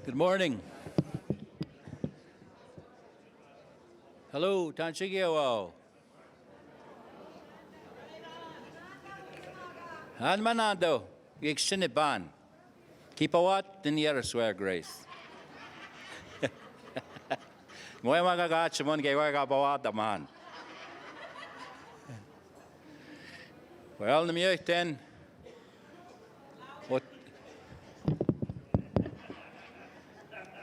Good morning. Hello, Tanchigio. Han manado, ik siniban. Keep a wat in the swear grace. Moy magagat simon gay waga bawat the man. Well, the mute then. What?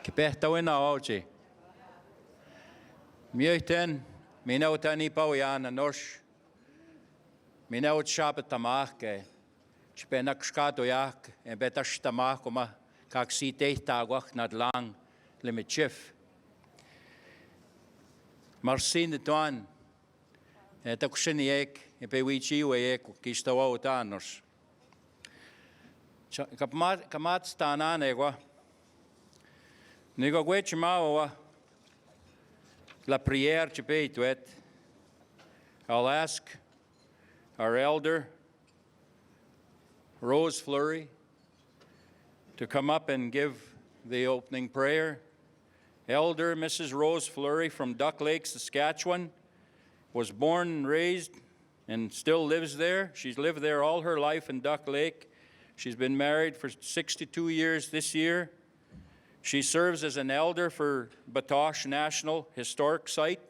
Kipehta wina ochi. Mute then. Mina utani pawian anosh. Mina ut shabbat tamach. Chpenak skatoyak en betash tamach koma kak si tehtagwach nad lang le Michif. Marsin de tuan. Et akushiniek e pe wichi we kistawa utanos. Kamat stana negwa. Nego gwechmawa la prière chpe tuet. I'll ask our elder Rose Fleury to come up and give the opening prayer. Elder Mrs. Rose Fleury from Duck Lake, Saskatchewan, was born and raised and still lives there. She's lived there all her life in Duck Lake. She's been married for 62 years this year. She serves as an elder for Batoche National Historic Site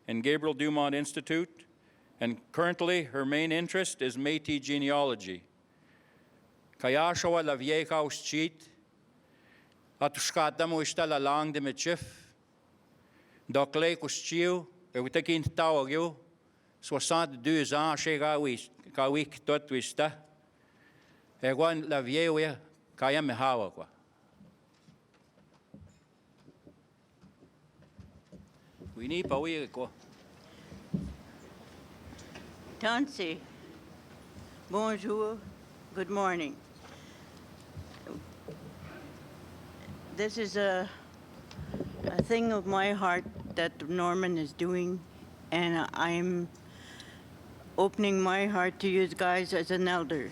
and Gabriel Dumont Institute, and currently her main interest is Métis genealogy. Kayashawa la vieja uschit, atushkata muishta la lang de Michif, Duck Lake uschiu, bewitakin tawagyu, 62 ans chez Kawik tot wista, egwan la vieja kaya mehawa kwa. We need pawi ko. Tansi, bonjour, good morning. This is a thing of my heart that Norman is doing, and I'm opening my heart to you guys as an elder.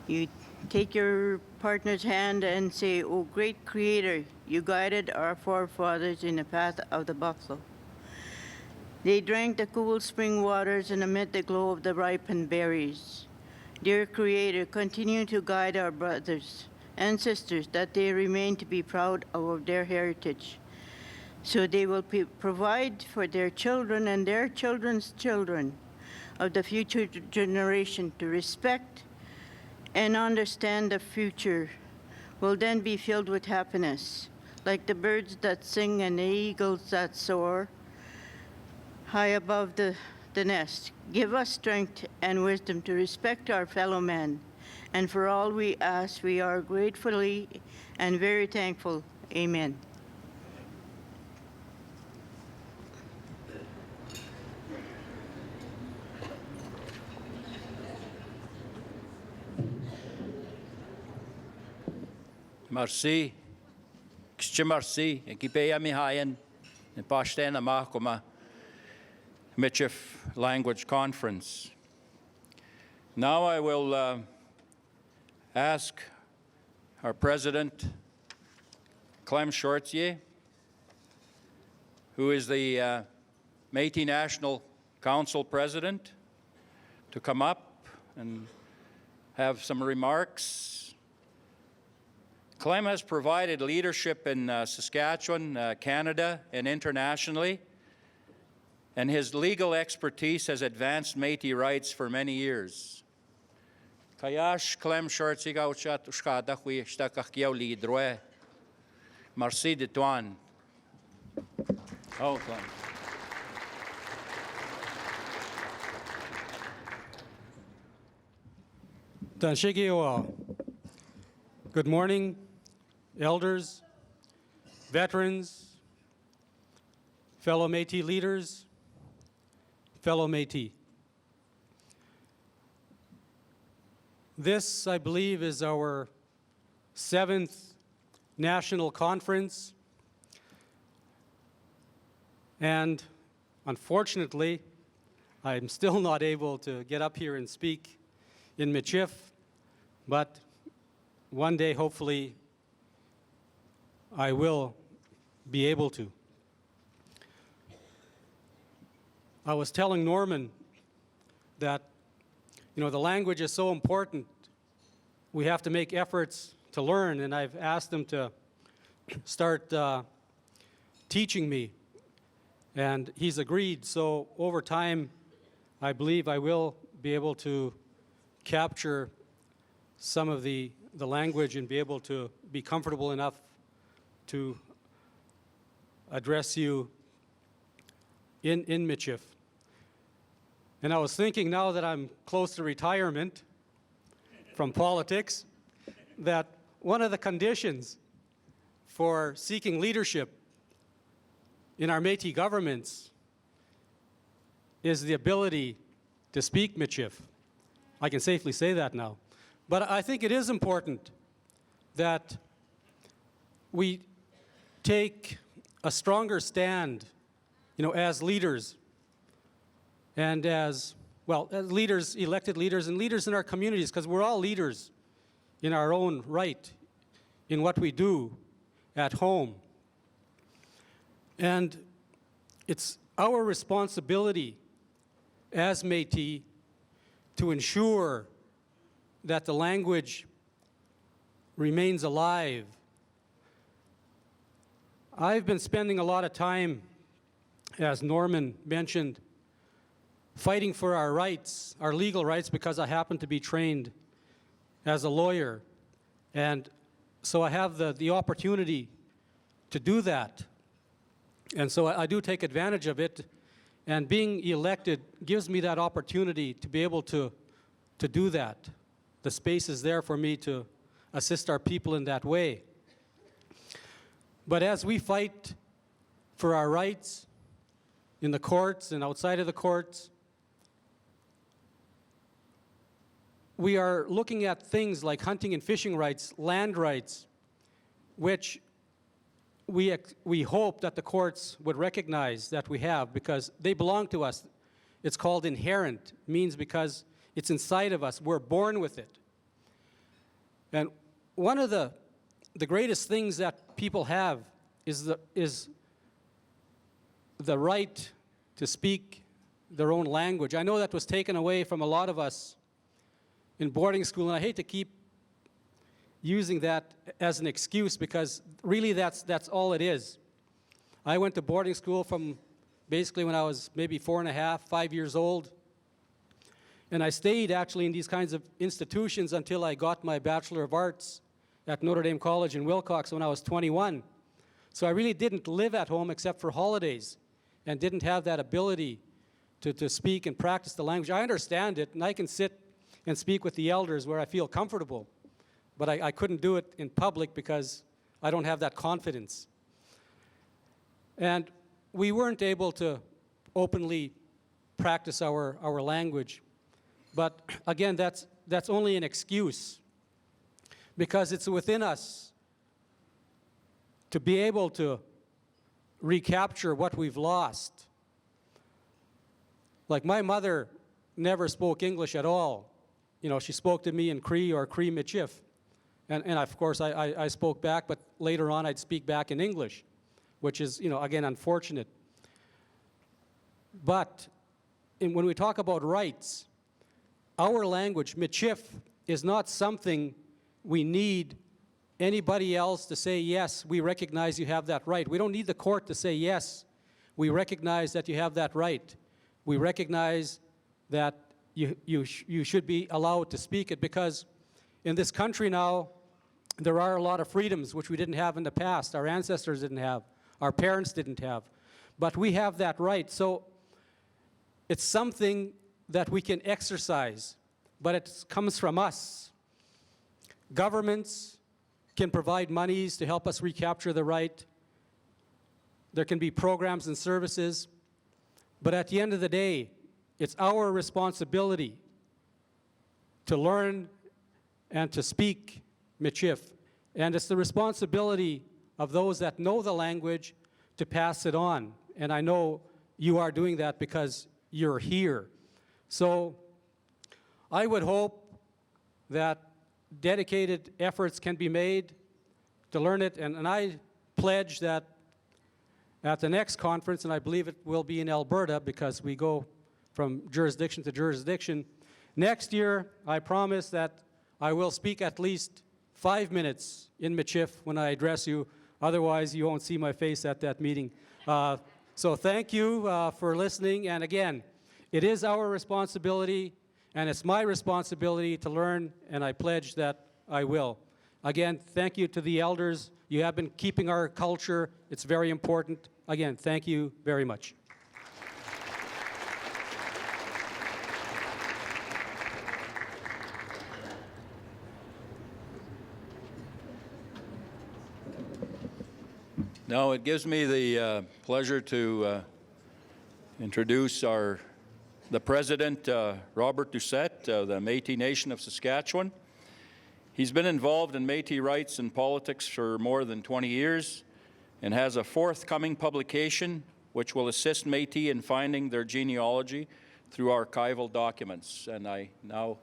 You take your partner's hand and say, "Oh, great Creator, you guided our forefathers in the path of the buffalo. They drank the cool spring waters and amid the glow of the ripened berries. Dear Creator, continue to guide our brothers and sisters that they remain to be proud of their heritage, so they will provide for their children and their children's children of the future generation to respect and understand the future will then be filled with happiness, like the birds that sing and the eagles that soar high above the nest. Give us strength and wisdom to respect our fellow men. And for all we ask, we are gratefully and very thankful. Amen." Merci. Merci. Ekipeya mihayen. Ne pashtena mahkoma Michif Language Conference. Now I will ask our President, Clément Chartier, who is the Métis National Council President, to come up and have some remarks. Clem has provided leadership in Saskatchewan, Canada, and internationally, and his legal expertise has advanced Métis rights for many years. Kayash Clem Chartier gauchat ushkada hui shtakach kiau lidroe. Merci de tuan. Oh, Clem. Tanshigio. Good morning, elders, veterans, fellow Métis leaders, fellow Métis. This, I believe, is our 7th national conference, and unfortunately, I'm still not able to get up here and speak in Michif, but one day, hopefully, I will be able to. I was telling Norman that, the language is so important. We have to make efforts to learn, and I've asked him to start teaching me, and he's agreed. So over time, I believe I will be able to capture some of the language and be able to be comfortable enough to address you in Michif. And I was thinking, now that I'm close to retirement from politics, that one of the conditions for seeking leadership in our Métis governments is the ability to speak Michif. I can safely say that now. But I think it is important that we take a stronger stand, as leaders and as leaders, elected leaders, and leaders in our communities, because we're all leaders in our own right in what we do at home. And it's our responsibility as Métis to ensure that the language remains alive. I've been spending a lot of time, as Norman mentioned, fighting for our rights, our legal rights, because I happen to be trained as a lawyer. And so I have the opportunity to do that. And so I do take advantage of it. And being elected gives me that opportunity to be able to do that. The space is there for me to assist our people in that way. But as we fight for our rights in the courts and outside of the courts, we are looking at things like hunting and fishing rights, land rights, which we hope that the courts would recognize that we have, because they belong to us. It's called inherent, means because it's inside of us. We're born with it. And one of the greatest things that people have is the right to speak their own language. I know that was taken away from a lot of us in boarding school, and I hate to keep using that as an excuse, because really that's all it is. I went to boarding school from basically when I was maybe 4.5, 5 years old. And I stayed actually in these kinds of institutions until I got my Bachelor of Arts at Notre Dame College in Wilcox when I was 21. So I really didn't live at home except for holidays and didn't have that ability to speak and practice the language. I understand it, and I can sit and speak with the elders where I feel comfortable. But I couldn't do it in public because I don't have that confidence. And we weren't able to openly practice our language. But again, that's only an excuse, because it's within us to be able to recapture what we've lost. Like, my mother never spoke English at all. She spoke to me in Cree or Cree Michif. And of course, I spoke back, but later on I'd speak back in English, which is, again, unfortunate. But when we talk about rights, our language, Michif, is not something we need anybody else to say, yes, we recognize you have that right. We don't need the court to say, yes, we recognize that you have that right. We recognize that you should be allowed to speak it, because in this country now, there are a lot of freedoms which we didn't have in the past. Our ancestors didn't have. Our parents didn't have. But we have that right. So it's something that we can exercise, but it comes from us. Governments can provide monies to help us recapture the right. There can be programs and services. But at the end of the day, it's our responsibility to learn and to speak Michif. And it's the responsibility of those that know the language to pass it on. And I know you are doing that because you're here. So I would hope that dedicated efforts can be made to learn it. And I pledge that at the next conference, and I believe it will be in Alberta because we go from jurisdiction to jurisdiction, next year I promise that I will speak at least 5 minutes in Michif when I address you. Otherwise, you won't see my face at that meeting. So thank you for listening. And again, it is our responsibility, and it's my responsibility to learn, and I pledge that I will. Again, thank you to the elders. You have been keeping our culture. It's very important. Again, thank you very much. Now it gives me the pleasure to introduce the President, Robert Doucette, of the Métis Nation of Saskatchewan. He's been involved in Métis rights and politics for more than 20 years and has a forthcoming publication which will assist Métis in finding their genealogy through archival documents. And I now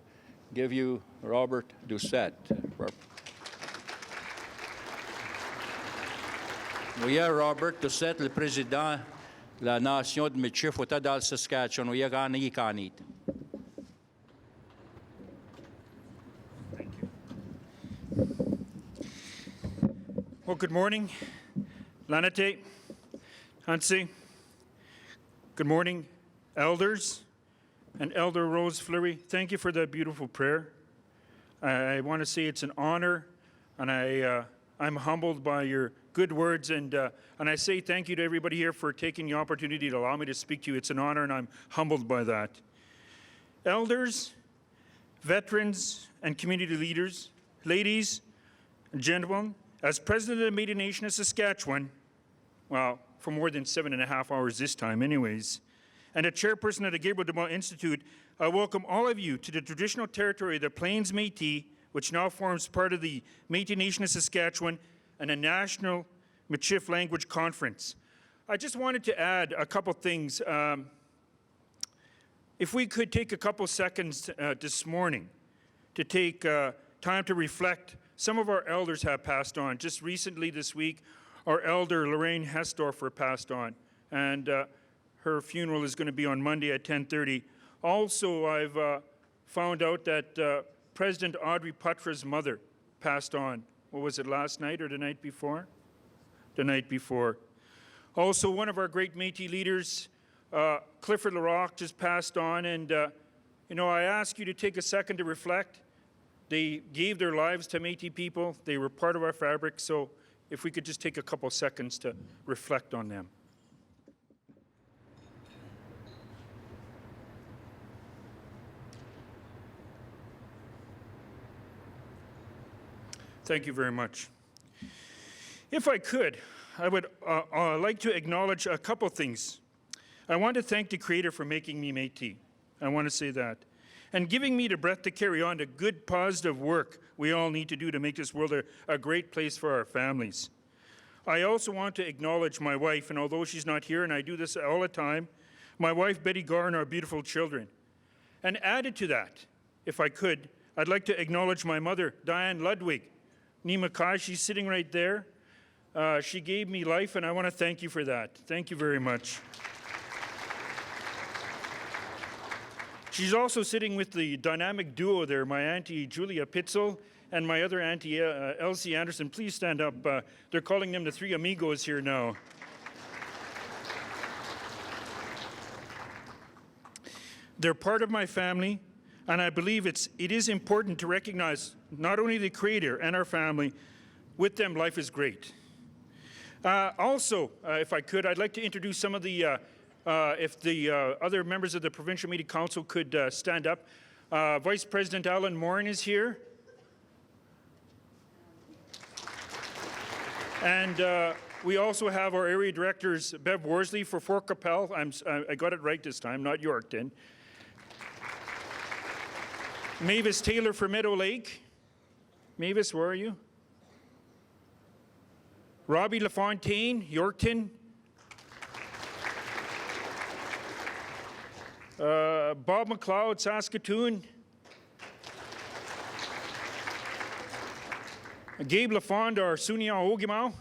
give you Robert Doucette. Oui, Robert Doucette, le président de la Nation de Michif dans le Saskatchewan. Oui, gani kanit. Thank you. Well, good morning, Lanate, Hansi. Good morning, elders and Elder Rose Fleury. Thank you for that beautiful prayer. I want to say it's an honor, and I'm humbled by your good words, and I say thank you to everybody here for taking the opportunity to allow me to speak to you. It's an honor, and I'm humbled by that. Elders, veterans, and community leaders, ladies and gentlemen, as President of the Métis Nation of Saskatchewan, well, for more than 7.5 hours this time anyways, and a chairperson of the Gabriel Dumont Institute, I welcome all of you to the traditional territory of the Plains Métis, which now forms part of the Métis Nation of Saskatchewan and a National Michif Language Conference. I just wanted to add a couple things. If we could take a couple seconds this morning to take time to reflect. Some of our elders have passed on. Just recently this week, our elder Lorraine Hesdorfer passed on, and her funeral is going to be on Monday at 10:30. Also, I've found out that President Audrey Putra's mother passed on. What was it, last night or the night before? The night before. Also, one of our great Métis leaders, Clifford Larocque, just passed on, and you know, I ask you to take a second to reflect. They gave their lives to Métis people. They were part of our fabric, so if we could just take a couple seconds to reflect on them. Thank you very much. If I could, I would like to acknowledge a couple things. I want to thank the Creator for making me Métis. I want to say that. And giving me the breath to carry on the good, positive work we all need to do to make this world a great place for our families. I also want to acknowledge my wife, and although she's not here, and I do this all the time, my wife, Betty Garr, and our beautiful children. And added to that, if I could, I'd like to acknowledge my mother, Diane Ludwig. Nima Kai, she's sitting right there. She gave me life, and I want to thank you for that. Thank you very much. She's also sitting with the dynamic duo there, my Auntie Julia Pitzel and my other Auntie Elsie Anderson. Please stand up. They're calling them the Three Amigos here now. They're part of my family, and I believe it is important to recognize not only the Creator and our family, with them life is great. Also, if I could, I'd like to introduce some of the if the other members of the Provincial Métis Council could stand up. Vice President Alan Morin is here. And we also have our area directors, Bev Worsley for Fort Capel. I got it right this time, not Yorkton. Mavis Taylor for Meadow Lake. Mavis, where are you? Robbie LaFontaine, Yorkton. Bob McLeod, Saskatoon. Gabe LaFond, our Sunia Ogimau.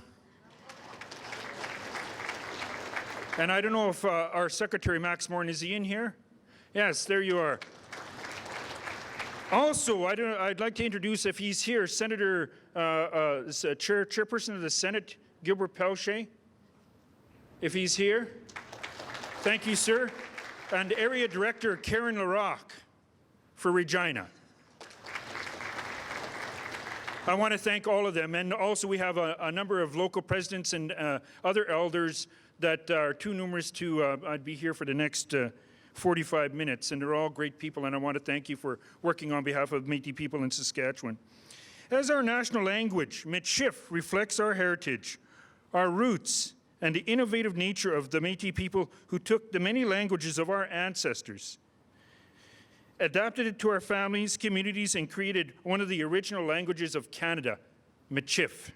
And I don't know if our Secretary Max Morn, is he in here? Yes, there you are. Also, I'd like to introduce, if he's here, Senator, Chairperson of the Senate, Gilbert Pelche, if he's here. Thank you, sir. And Area Director Karen LaRock for Regina. I want to thank all of them. And also we have a number of local presidents and other elders that are too numerous to I'd be here for the next 45 minutes. And they're all great people, and I want to thank you for working on behalf of Métis people in Saskatchewan. As our national language, Michif reflects our heritage, our roots, and the innovative nature of the Métis people who took the many languages of our ancestors, adapted it to our families, communities, and created one of the original languages of Canada, Michif.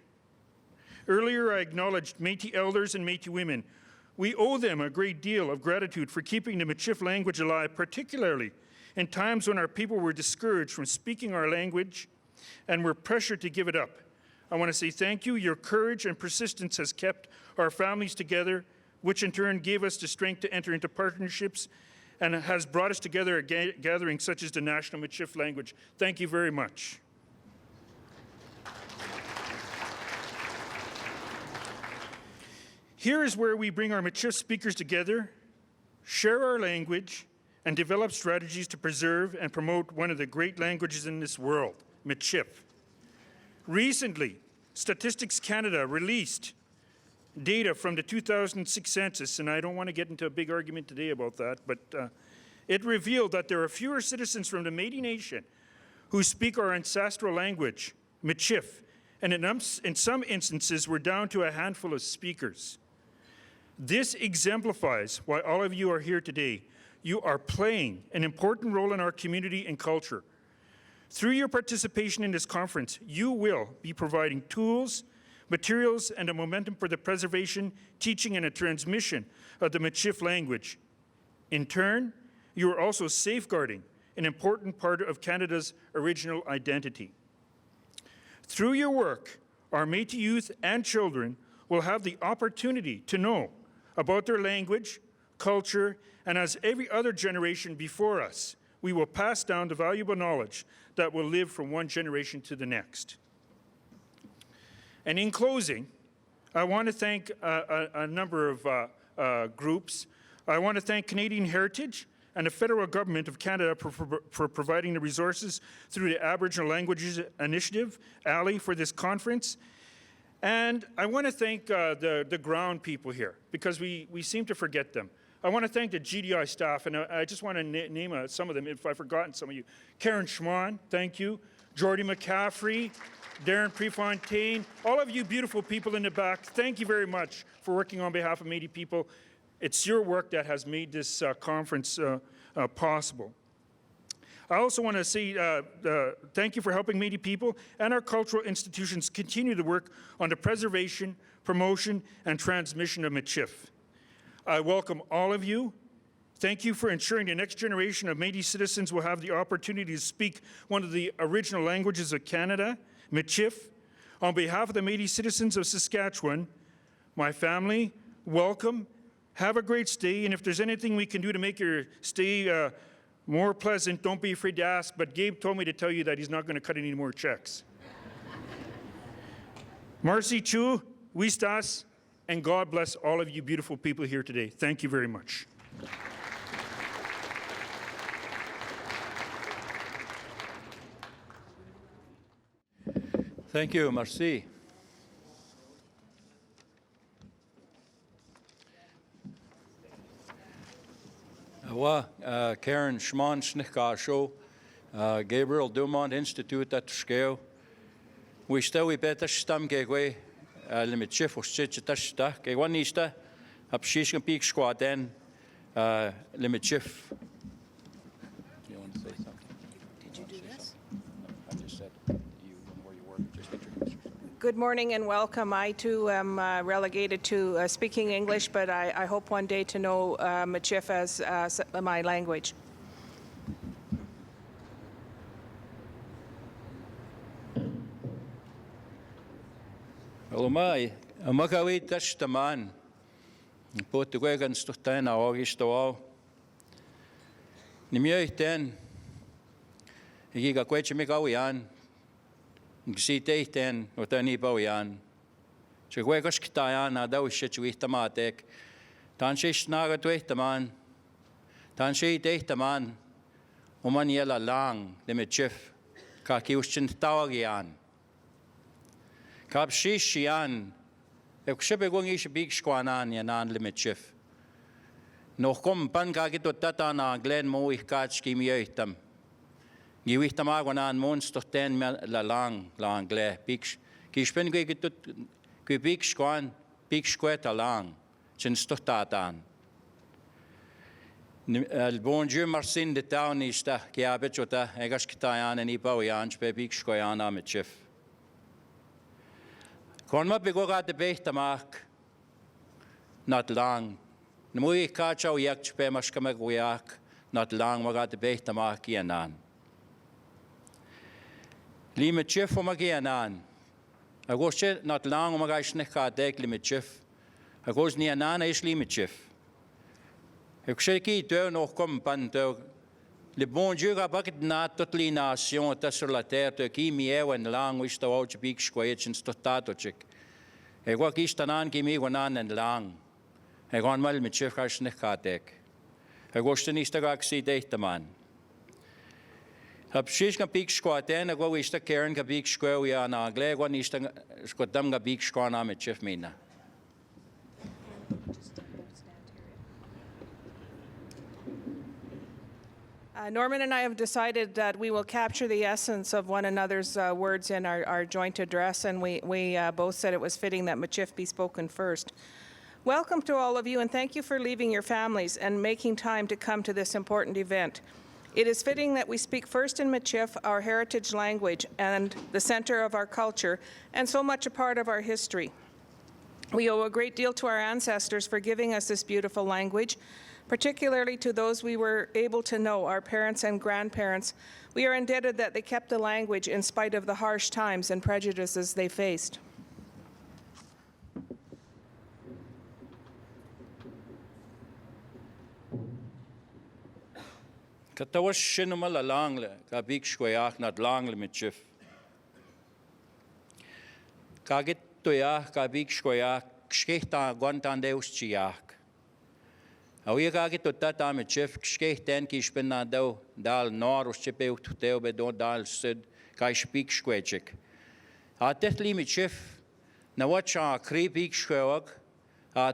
Earlier, I acknowledged Métis elders and Métis women. We owe them a great deal of gratitude for keeping the Michif language alive, particularly in times when our people were discouraged from speaking our language and were pressured to give it up. I want to say thank you. Your courage and persistence has kept our families together, which in turn gave us the strength to enter into partnerships and has brought us together at gatherings such as the National Michif Language. Thank you very much. Here is where we bring our Michif speakers together, share our language, and develop strategies to preserve and promote one of the great languages in this world, Michif. Recently, Statistics Canada released data from the 2006 census, and I don't want to get into a big argument today about that, but it revealed that there are fewer citizens from the Métis Nation who speak our ancestral language, Michif, and in some instances we're down to a handful of speakers. This exemplifies why all of you are here today. You are playing an important role in our community and culture. Through your participation in this conference, you will be providing tools, materials, and a momentum for the preservation, teaching, and a transmission of the Michif language. In turn, you are also safeguarding an important part of Canada's original identity. Through your work, our Métis youth and children will have the opportunity to know about their language, culture, and as every other generation before us, we will pass down the valuable knowledge that will live from one generation to the next. And in closing, I want to thank a number of groups. I want to thank Canadian Heritage and the Federal Government of Canada for providing the resources through the Aboriginal Languages Initiative, ALI, for this conference. And I want to thank the ground people here, because we seem to forget them. I want to thank the GDI staff, and I just want to name some of them if I've forgotten some of you. Karon Shmon, thank you. Jordy McCaffrey, Darren Préfontaine, all of you beautiful people in the back, thank you very much for working on behalf of Métis people. It's your work that has made this conference possible. I also want to say thank you for helping Métis people and our cultural institutions continue to work on the preservation, promotion, and transmission of Michif. I welcome all of you. Thank you for ensuring the next generation of Métis citizens will have the opportunity to speak one of the original languages of Canada, Michif. On behalf of the Métis citizens of Saskatchewan, my family, welcome. Have a great stay, and if there's anything we can do to make your stay more pleasant, don't be afraid to ask, but Gabe told me to tell you that he's not going to cut any more checks. Marcy Chu, Wistas, and God bless all of you beautiful people here today. Thank you very much. Thank you, merci. Karon Shmon Shnichkasho, Gabriel Dumont Institute at Scale. We still we better stam gateway limit chief or stitch at Tashta, Gawanista, Upshish Peak Squad, then limit chief. Do you want to say something? Did you do this? I just said you where you work, just introduce yourself. Good morning and welcome. I too am relegated to speaking English, but I hope one day to know Michif as my language. Hello, my Amakawi Tashtaman. Puhuttu kuitenkin aukistoa. Nimi yhteen. Ikikä kuitenkin kauan. Siitä yhteen, mutta niin paljon. Se kuitenkin tajana dauset juihtamaatek. Tämän siis naagat juihtamaan. Tämän siitä juihtamaan. Oman jäljellä lang, Michif. Kakiustin taugiaan. Kapsishian. Eikö begon is big squanan ja nan Michif. Nog kom pan kakit tatana glen muihkatski mjöitam. Giwihtam agonan monster ten la lang gle. Kispen kui big squan, big squeta lang. Sin stotatan. El bon Dieu marsin de taunista kiabetjota egaskitayan en ipaujan spe big squana Michif. Kon ma begogat de behtamak not lang. Mui kachau yak spe maskamaguyak not lang magat de behtamak yanan. Li Michif magayanan. Agosche not lang magash nekadek li Michif. Agos ni anan is li Michif. Ik zeg niet nog kom panto. Le bon Dieu a bakit na toutes les nations sur la terre qui mieux en lang wist de oude big squares in stotato chick. Ik wou kies dan aan kimi wanan en lang. Ik wou mal met chef gas niet katek. Ik was de niet de actie deed man. Heb precies een big squat en ik wou is de kern een big square ja na gelijk wou niet de squatam een big squat na met chef mina. Norman and I have decided that we will capture the essence of one another's words in our joint address, and we both said it was fitting that Michif be spoken first. Welcome to all of you, and thank you for leaving your families and making time to come to this important event. It is fitting that we speak first in Michif, our heritage language and the center of our culture, and so much a part of our history. We owe a great deal to our ancestors for giving us this beautiful language, particularly to those we were able to know, our parents and grandparents. We are indebted that they kept the language in spite of the harsh times and prejudices they faced. Katawas shinuma langle, ka big squayak not langle Michif. Kagit toya ka big squayak, skechta gontan deus chiak. Hoe ga ik tot dat aan met chef geschieht denk ik ben naar dal noord of chip uit hotel bij dal sud ga ik speak squetchik. Dit li met chef na wat je creepy squawk.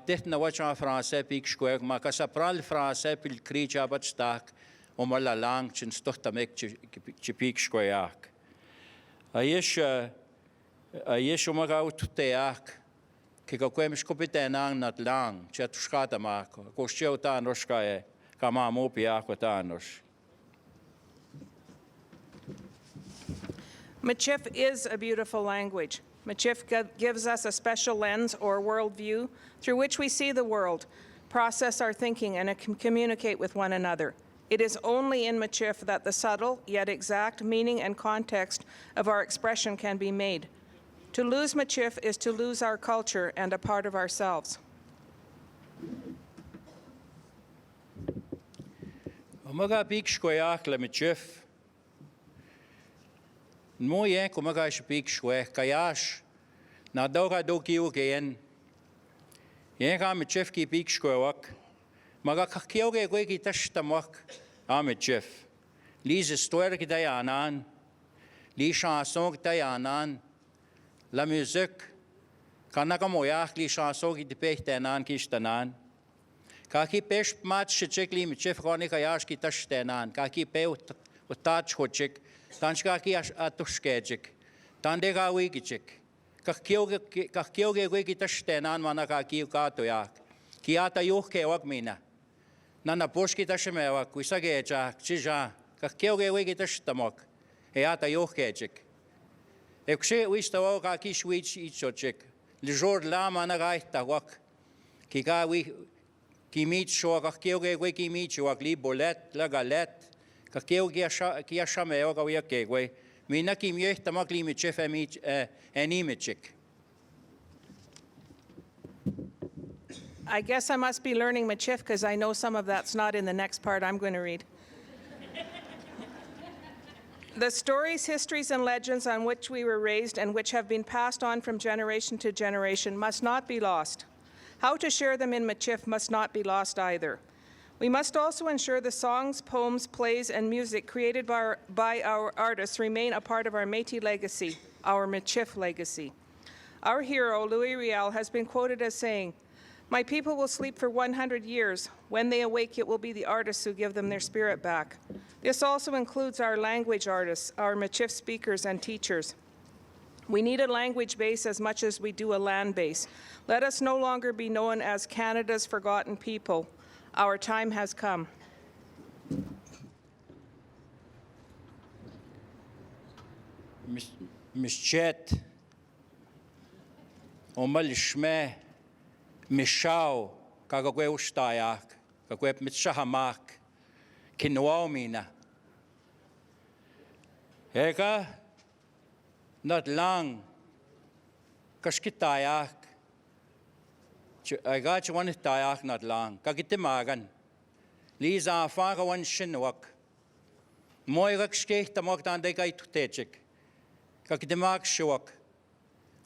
Dit na wat je Franse peak squawk maar als apral Franse pil creature wat stak om alla lang chen toch te mek peak squawk. Is om ga uit teak. Kiko kwemish kopitenang nat lang, chat skata mako, koshio tanos kae, kama mopi ako tanos. Michif is a beautiful language. Michif gives us a special lens or worldview through which we see the world, process our thinking, and communicate with one another. It is only in Michif that the subtle yet exact meaning and context of our expression can be made. To lose Michif is to lose our culture and a part of ourselves. Omaga big squayak le Michif. Moye kumaga is big squayak kayash. Na doga doki ugeyen. Yenga Michif ki big squayak. Maga kakioge gwegi tashtamak a Michif. Lise stoer ki dayanan. Li chanson ki dayanan. La musique, quand on a moyach les chansons qui dépêchent d'un qui stanan, quand qui pêche match check les Michif roni kayash qui tash stanan, quand qui pêche au touch hochik, tant qui a tushkejik, tant de gawi gichik, quand qui oge qui tash stanan mana qui kato yak, qui a ta yuh ke wak mina, nana posh qui tash mewak, qui sagejak, chija, quand qui oge qui tash tamok, e a ta yuh kejik. Ik zeg, wie is dat ook al kies iets zo check. Le jour la man rijdt dat ook. Kijk, wie meet zo, kijk, wie meet zo, li bolet, la galet. Kijk, kia shame ook al kijk, wie. Mina kim je echt tamak li met chef en niet met check. I guess I must be learning Michif because I know some of that's not in the next part I'm going to read. The stories, histories, and legends on which we were raised and which have been passed on from generation to generation must not be lost. How to share them in Michif must not be lost either. We must also ensure the songs, poems, plays, and music created by our artists remain a part of our Métis legacy, our Michif legacy. Our hero, Louis Riel, has been quoted as saying, "My people will sleep for 100 years. When they awake, it will be the artists who give them their spirit back." This also includes our language artists, our Michif speakers and teachers. We need a language base as much as we do a land base. Let us no longer be known as Canada's forgotten people. Our time has come. Mischet, omal shme, mishao, kagagwe ustayak, kagwe mitshahamak, kinwamina. Ega, not lang, kashkitayak, I got you one tayak not long, kagitimagan, Lisa faga one shinwak, moirak skate the moktan de gai tutechik, kakitimag shuak,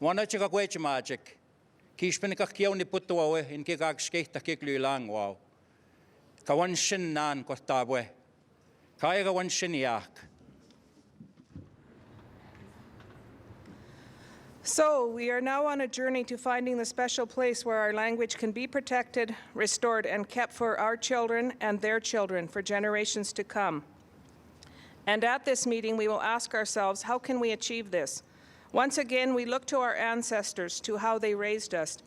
one of chikawech magic, kishpin kakioni put away in kikak skate the kiklu lang wow, kawan shin nan kotabwe, kaiga one shiniak. So, we are now on a journey to finding the special place where our language can be protected, restored, and kept for our children and their children for generations to come. And at this meeting, we will ask ourselves, how can we achieve this? Once again, we look to our ancestors, to how they raised us.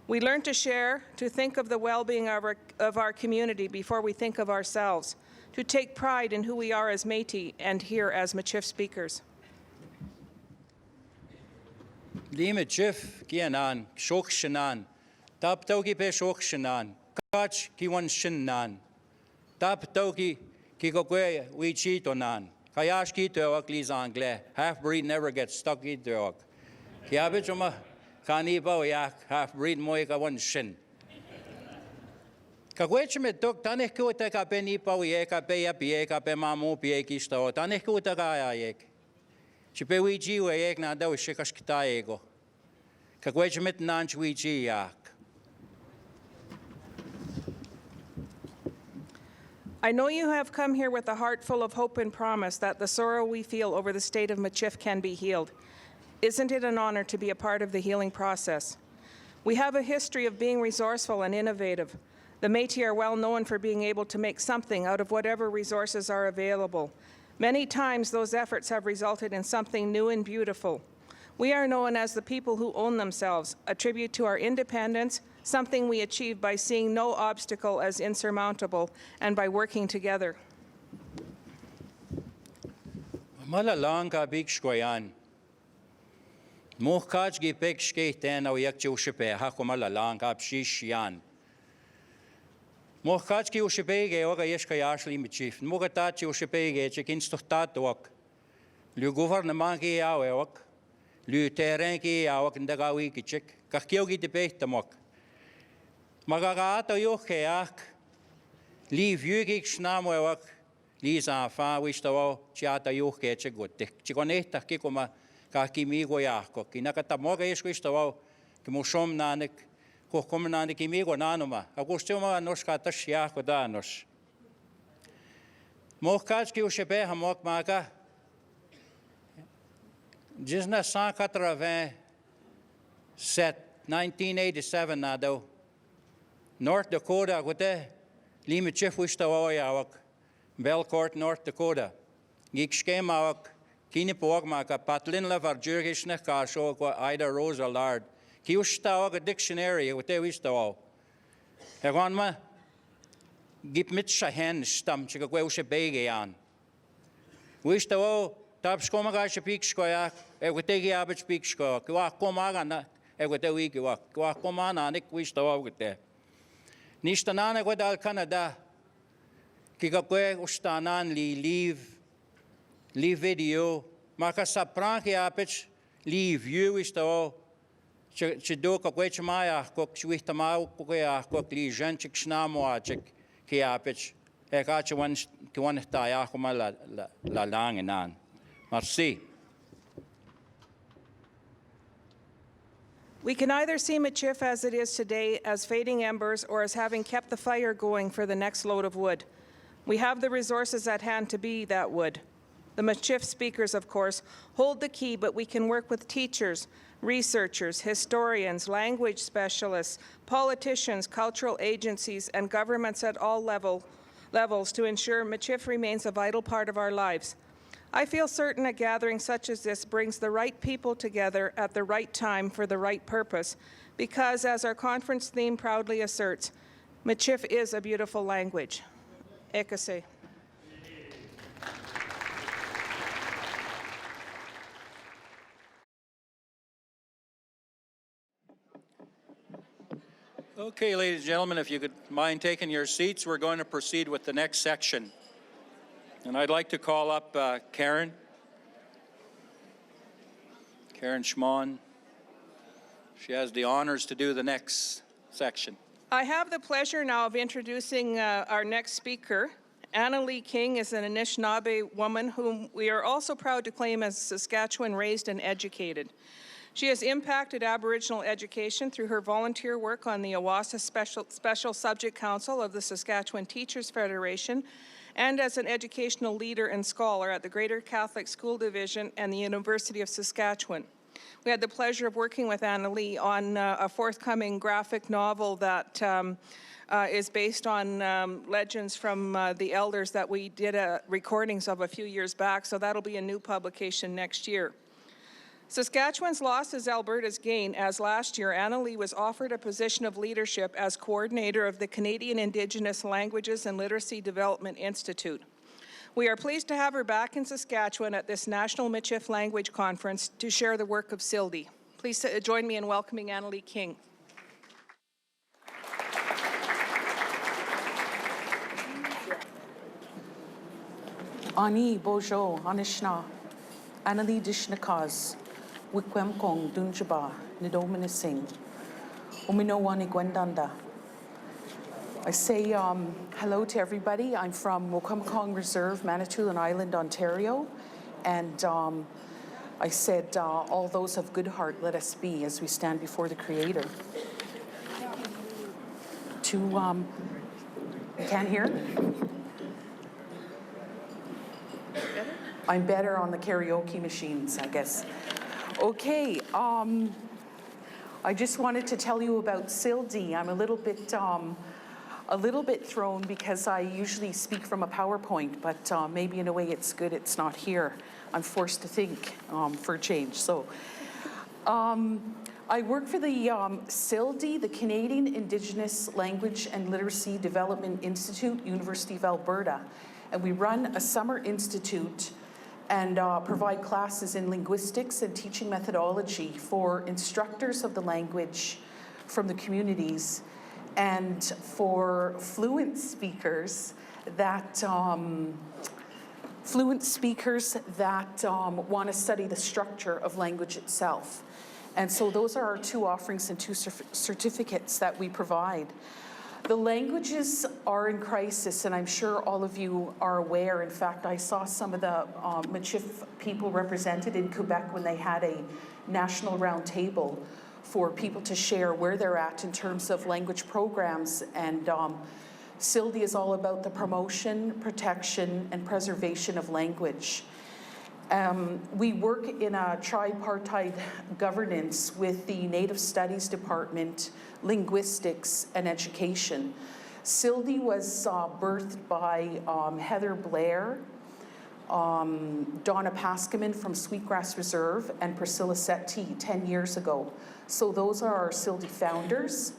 We learn to share, to think of the well-being of our community before we think of ourselves, to take pride in who we are as Métis and here as Michif speakers. Li Michif kianan, shok shinan, tap togi pe shok shinan, kach ki wan shinan, tap togi ki kokwe we cheat onan, kayash ki toak lis anglais, half breed never gets stuck ki toak. Kiabichuma kani ba yak, half breed moy ka wan shin. Kagwech me tok tanek ko ta ka pe ni pa ye ka pe ya pie ka pe mamu pie ki sto, tanek ko ta ka ya yek. Chipe we ji we ek na da shikash kitaego. Kagwech mit nanch we ji yak. I know you have come here with a heart full of hope and promise that the sorrow we feel over the state of Michif can be healed. Isn't it an honor to be a part of the healing process? We have a history of being resourceful and innovative. The Métis are well known for being able to make something out of whatever resources are available. Many times those efforts have resulted in something new and beautiful. We are known as the people who own themselves, a tribute to our independence, something we achieve by seeing no obstacle as insurmountable and by working together. Malalang ka big shkoyan. Mukhaj gi pek shketen au yak chushipe ha ko malalang ka pshishian. Mukhaj ki ushipege oga yeshka yashli Michif. Mugata ushipege chikin stohtat wak. Lu gouvernement ki awak. Lu terrain ki awak ndagawi ki chik. Kakyogi de pechtamok. Magagata yokeak. Li vyugik snamwak. Li zafa wishtawo chiata yoke chigutik. Chikoneta kikoma kakimigo yako. Kinakatamoga yeshwistawo kimushom nanik. Kuhkomnani kimigo nanuma, agustuma noska tashia kodanos. Mohkajki ushebe hamok maga. Jisna 1987 nado. North Dakota gote Michif wishtawoyawak. Belcourt, North Dakota. Gikskemawak kinipog maga patlin lavar jurgishne kasho ko Ida Rosa Lard. Ki ustaw a dictionary with they wistaw. Egonma gip mit shahen stam chika gwelshe begean. Wistaw tabskoma ga shpik skoya e with they abich speak sko. Kwa komaga na e with the week wa komana nik wistaw with there. Nishtanana godal Canada. Kika kwe ustanan leave video. Maka sapran ki abich leave you wistaw. Chidu ka kwechmaya kok chwihtamau kuya kok li janchik shnamoachik kiapich ekachawan kiwanhtaya kuma la langinan. Merci. We can either see Michif as it is today as fading embers or as having kept the fire going for the next load of wood. We have the resources at hand to be that wood. The Michif speakers, of course, hold the key, but we can work with teachers, researchers, historians, language specialists, politicians, cultural agencies, and governments at all levels to ensure Michif remains a vital part of our lives. I feel certain a gathering such as this brings the right people together at the right time for the right purpose, because, as our conference theme proudly asserts, Michif is a beautiful language. Ekase. Okay, ladies and gentlemen, if you could mind taking your seats, we're going to proceed with the next section. And I'd like to call up Karon Shmon. She has the honors to do the next section. I have the pleasure now of introducing our next speaker. Anna-Leah King is an Anishinaabe woman whom we are also proud to claim as Saskatchewan raised and educated. She has impacted Aboriginal education through her volunteer work on the Awasa Special Subject Council of the Saskatchewan Teachers Federation, and as an educational leader and scholar at the Greater Catholic School Division and the University of Saskatchewan. We had the pleasure of working with Anna-Leah on a forthcoming graphic novel that is based on legends from the elders that we did recordings of a few years back, so that'll be a new publication next year. Saskatchewan's loss is Alberta's gain, as last year Anna-Leah was offered a position of leadership as coordinator of the Canadian Indigenous Languages and Literacy Development Institute. We are pleased to have her back in Saskatchewan at this National Michif Language Conference to share the work of SILDI. Please join me in welcoming Anna-Leah King. Ani Bojo, Anishna, Anna-Leah Dishnakaz, Wikwem Kong, Dunjaba, Nidomina Singh, Uminowani Gwendanda. I say hello to everybody. I'm from Wokomkong Reserve, Manitoulin Island, Ontario. And I said, all those of good heart, let us be as we stand before the Creator. You can't hear? I'm better on the karaoke machines, I guess. Okay, I just wanted to tell you about SILDI. I'm a little bit thrown because I usually speak from a PowerPoint, but maybe in a way it's good it's not here. I'm forced to think for a change. So I work for the SILDI, the Canadian Indigenous Language and Literacy Development Institute, University of Alberta. And we run a summer institute and provide classes in linguistics and teaching methodology for instructors of the language from the communities and for fluent speakers that want to study the structure of language itself. And so those are our two offerings and two certificates that we provide. The languages are in crisis, and I'm sure all of you are aware. In fact, I saw some of the Michif people represented in Quebec when they had a national roundtable for people to share where they're at in terms of language programs. And SILDI is all about the promotion, protection, and preservation of language. We work in a tripartite governance with the Native Studies Department, Linguistics, and Education. SILDI was birthed by Heather Blair, Donna Paskaman from Sweetgrass Reserve, and Priscilla Settee 10 years ago. So those are our SILDI founders.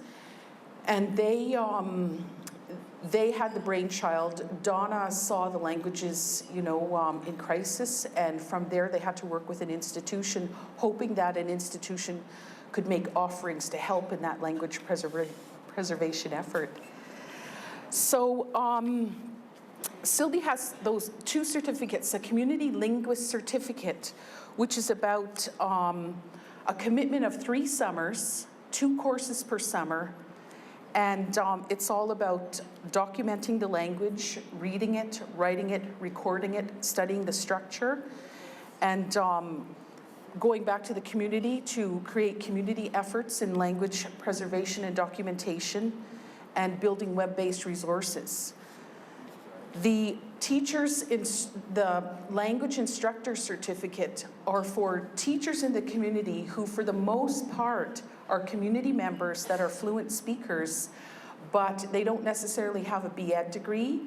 And they had the brainchild. Donna saw the languages, in crisis, and from there they had to work with an institution, hoping that an institution could make offerings to help in that language preservation effort. So SILDI has those two certificates, a community linguist certificate, which is about a commitment of 3 summers, 2 courses per summer, and it's all about documenting the language, reading it, writing it, recording it, studying the structure, and going back to the community to create community efforts in language preservation and documentation, and building web-based resources. The the language instructor certificate are for teachers in the community who, for the most part, are community members that are fluent speakers, but they don't necessarily have a BEd degree,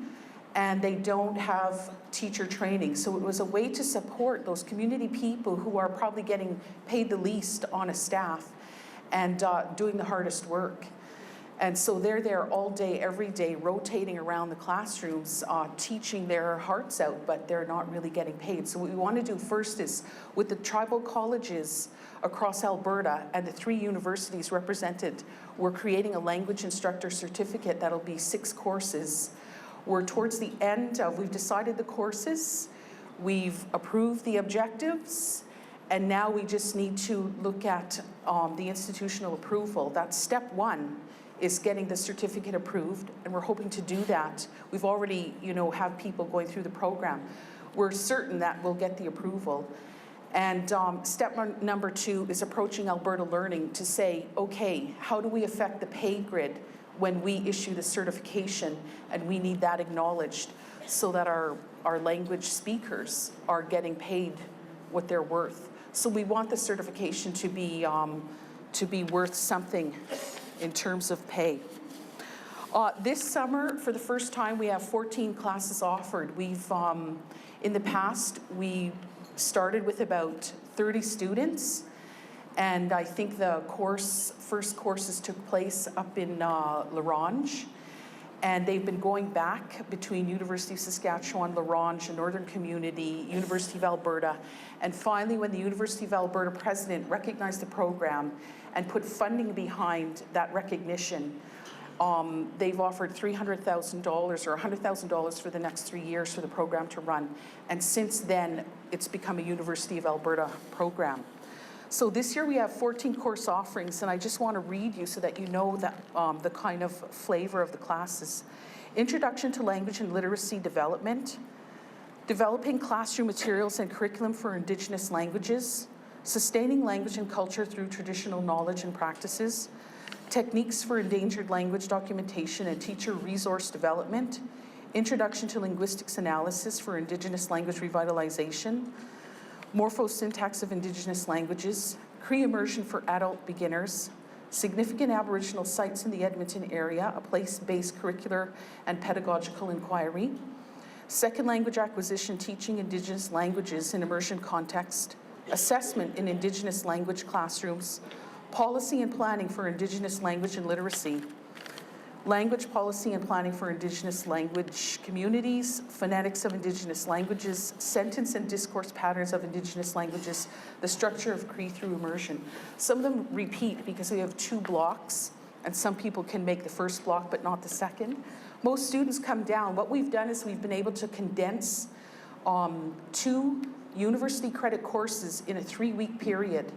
and they don't have teacher training. So it was a way to support those community people who are probably getting paid the least on a staff and doing the hardest work. And so they're there all day, every day, rotating around the classrooms, teaching their hearts out, but they're not really getting paid. So what we want to do first is, with the tribal colleges across Alberta and the 3 universities represented, we're creating a language instructor certificate that'll be 6 courses. We're towards the end of, we've decided the courses, we've approved the objectives, and now we just need to look at the institutional approval. That's step 1. Is getting the certificate approved, and we're hoping to do that. We've already, have people going through the program. We're certain that we'll get the approval. And step number 2 is approaching Alberta Learning to say, okay, how do we affect the pay grid when we issue the certification, and we need that acknowledged so that our language speakers are getting paid what they're worth. So we want the certification to be worth something in terms of pay. This summer, for the first time, we have 14 classes offered. We've, in the past, we started with about 30 students, and I think the first courses took place up in La Ronge, and they've been going back between University of Saskatchewan, La Ronge, a Northern Community, University of Alberta, and finally, when the University of Alberta president recognized the program and put funding behind that recognition, they've offered $300,000 or $100,000 for the next 3 years for the program to run. And since then, it's become a University of Alberta program. So this year we have 14 course offerings, and I just want to read you so that you know that the kind of flavor of the classes. Introduction to Language and Literacy Development, Developing Classroom Materials and Curriculum for Indigenous Languages, Sustaining Language and Culture through Traditional Knowledge and Practices, Techniques for Endangered Language Documentation and Teacher Resource Development, Introduction to Linguistics Analysis for Indigenous Language Revitalization, Morphosyntax of Indigenous Languages, Cree Immersion for Adult Beginners, Significant Aboriginal Sites in the Edmonton Area, a Place-Based Curricular and Pedagogical Inquiry, Second Language Acquisition Teaching Indigenous Languages in Immersion Context, Assessment in Indigenous Language Classrooms, Policy and Planning for Indigenous Language and Literacy, Language Policy and Planning for Indigenous Language Communities, Phonetics of Indigenous Languages, Sentence and Discourse Patterns of Indigenous Languages, the Structure of Cree through Immersion. Some of them repeat because we have 2 blocks, and some people can make the first block but not the second. Most students come down. What we've done is we've been able to condense 2 university credit courses in a 3-week period,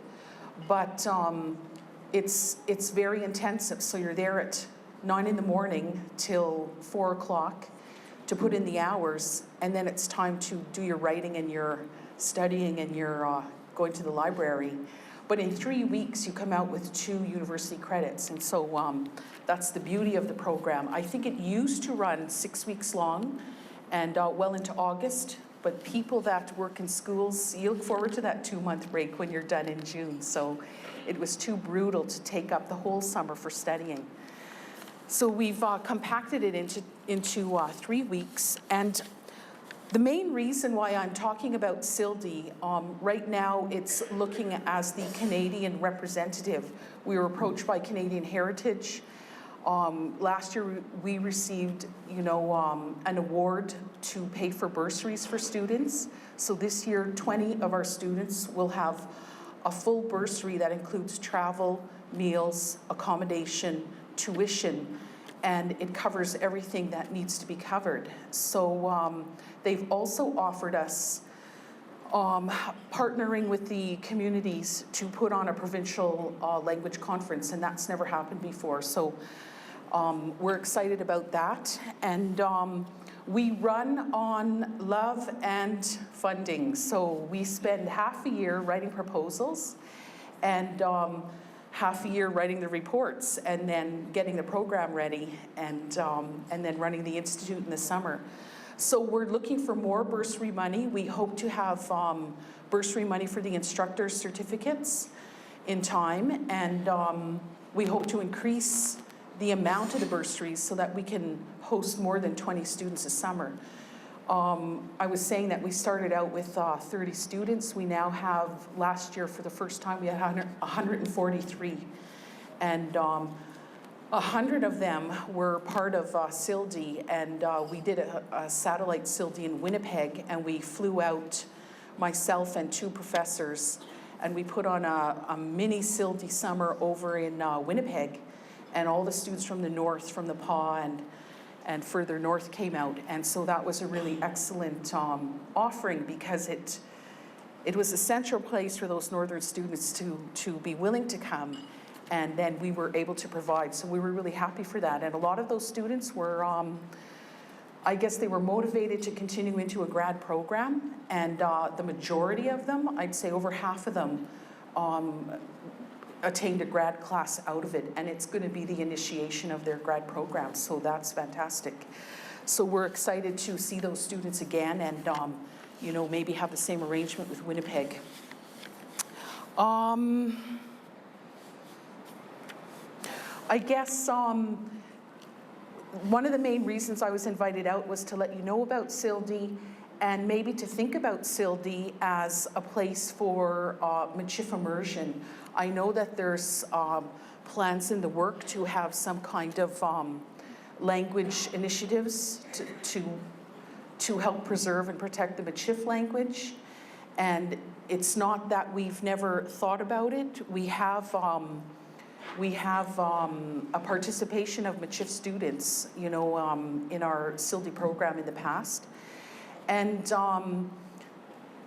but it's very intensive. So you're there at 9 in the morning till 4 o'clock to put in the hours, and then it's time to do your writing and your studying and your going to the library. But in 3 weeks, you come out with 2 university credits, and so that's the beauty of the program. I think it used to run 6 weeks long and well into August, but people that work in schools, you look forward to that 2-month break when you're done in June. So it was too brutal to take up the whole summer for studying. So we've compacted it into 3 weeks. And the main reason why I'm talking about CILDI, right now it's looking as the Canadian representative. We were approached by Canadian Heritage. Last year we received, an award to pay for bursaries for students. So this year, 20 of our students will have a full bursary that includes travel, meals, accommodation, tuition, and it covers everything that needs to be covered. So they've also offered us partnering with the communities to put on a provincial language conference, and that's never happened before. So we're excited about that. And we run on love and funding. So we spend half a year writing proposals and half a year writing the reports and then getting the program ready and then running the Institute in the summer. So we're looking for more bursary money. We hope to have bursary money for the instructors' certificates in time, and we hope to increase the amount of the bursaries so that we can host more than 20 students a summer. I was saying that we started out with 30 students. We now have, last year for the first time, we had 143. And 100 of them were part of SILD, and we did a satellite SILD in Winnipeg, and we flew out, myself and 2 professors, and we put on a mini SILD summer over in Winnipeg, and all the students from the north, from the PA and further north came out. And so that was a really excellent offering, because it was a central place for those northern students to be willing to come, and then we were able to provide. So we were really happy for that. And a lot of those students were, I guess they were motivated to continue into a grad program, and the majority of them, I'd say over half of them, attained a grad class out of it, and it's going to be the initiation of their grad program, so that's fantastic. So we're excited to see those students again, and you know, maybe have the same arrangement with Winnipeg. I guess one of the main reasons I was invited out was to let you know about SILD, and maybe to think about SILD as a place for Michif immersion. I know that there's plans in the work to have some kind of language initiatives to help preserve and protect the Michif language. And it's not that we've never thought about it. We have a participation of Michif students, you know, in our SILD program in the past. And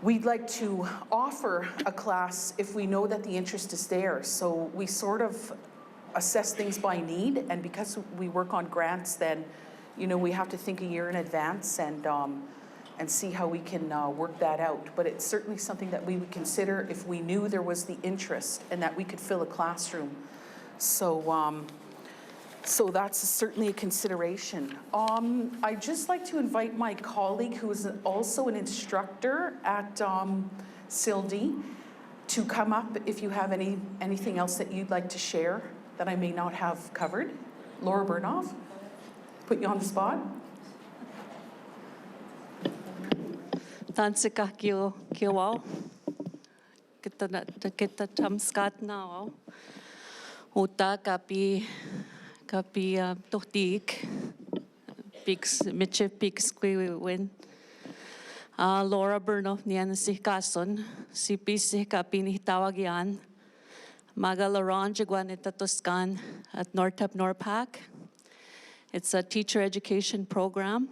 we'd like to offer a class if we know that the interest is there. So we sort of assess things by need, and because we work on grants, then, you know, we have to think a year in advance and see how we can work that out. But it's certainly something that we would consider if we knew there was the interest and that we could fill a classroom. So so that's certainly a consideration. I'd just like to invite my colleague, who is also an instructor at SILD, to come up if you have anything else that you'd like to share that I may not have covered. Laura Burnouff, put you on the spot. Tansika kiwao, kita tamskat now. Uta kapi tohtik, pigs Michif pigs win. Laura Burnouff niyan si kason, si pisih kapi ni tawagian. Magalaron jagwanita Toscan at Nortep Norpac. It's a teacher education program.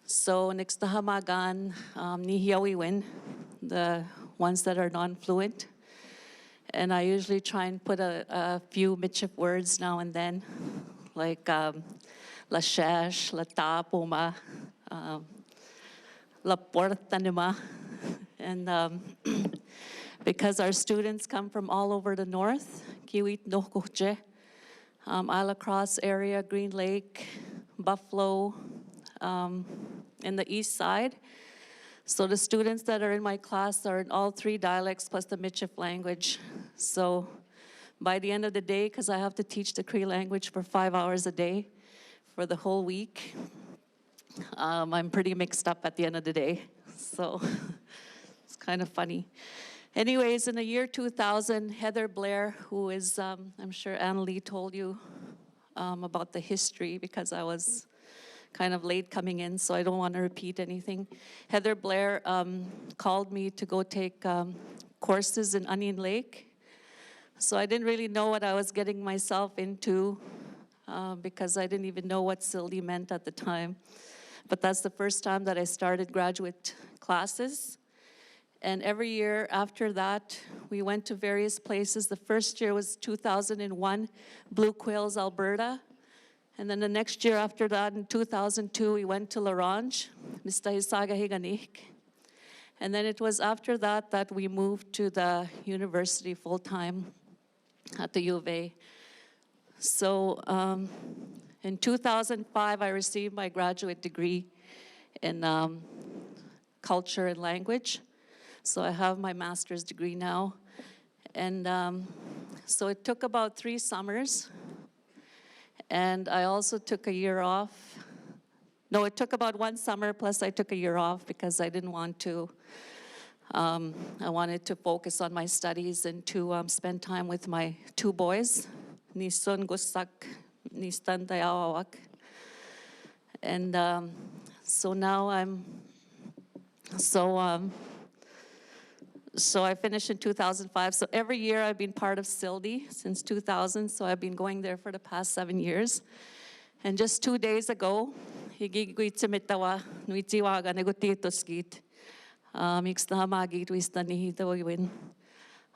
So next to Hamagan, Nihiawiwin, the ones that are non-fluent. And I usually try and put a few Michif words now and then, like La Shesh, La Tapuma, La Portanima. And because our students come from all over the north, Kiwit Nokuche, Isla Cross area, Green Lake, Buffalo, in the east side. So the students that are in my class are in all 3 dialects plus the Michif language. So by the end of the day, because I have to teach the Cree language for 5 hours a day for the whole week, I'm pretty mixed up at the end of the day. So it's kind of funny. Anyways, in the year 2000, Heather Blair, who is, I'm sure Anna-Leah told you about the history, because I was kind of late coming in, so I don't want to repeat anything. Heather Blair called me to go take courses in Onion Lake. So I didn't really know what I was getting myself into because I didn't even know what SILD meant at the time. But that's the first time that I started graduate classes. And every year after that, we went to various places. The first year was 2001, Blue Quails, Alberta. And then the next year after that, in 2002, we went to L'Orange, Mistahisaga Higanik. And then it was after that that we moved to the university full-time at the U of A. So in 2005, I received my graduate degree in culture and language. So I have my master's degree now. And so it took about 3 summers. And I also took a year off. No, it took about 1 summer, plus I took a year off because I didn't want to, I wanted to focus on my studies and to spend time with my 2 boys, Nisun Gusak, Nistan Dayawak. And so now so I finished in 2005. So every year I've been part of SILDI since 2000. So I've been going there for the past 7 years. And just 2 days ago, higigwitsimitawa nuitiwaga negutitoskit. Mixnahamagit wistanihitawin.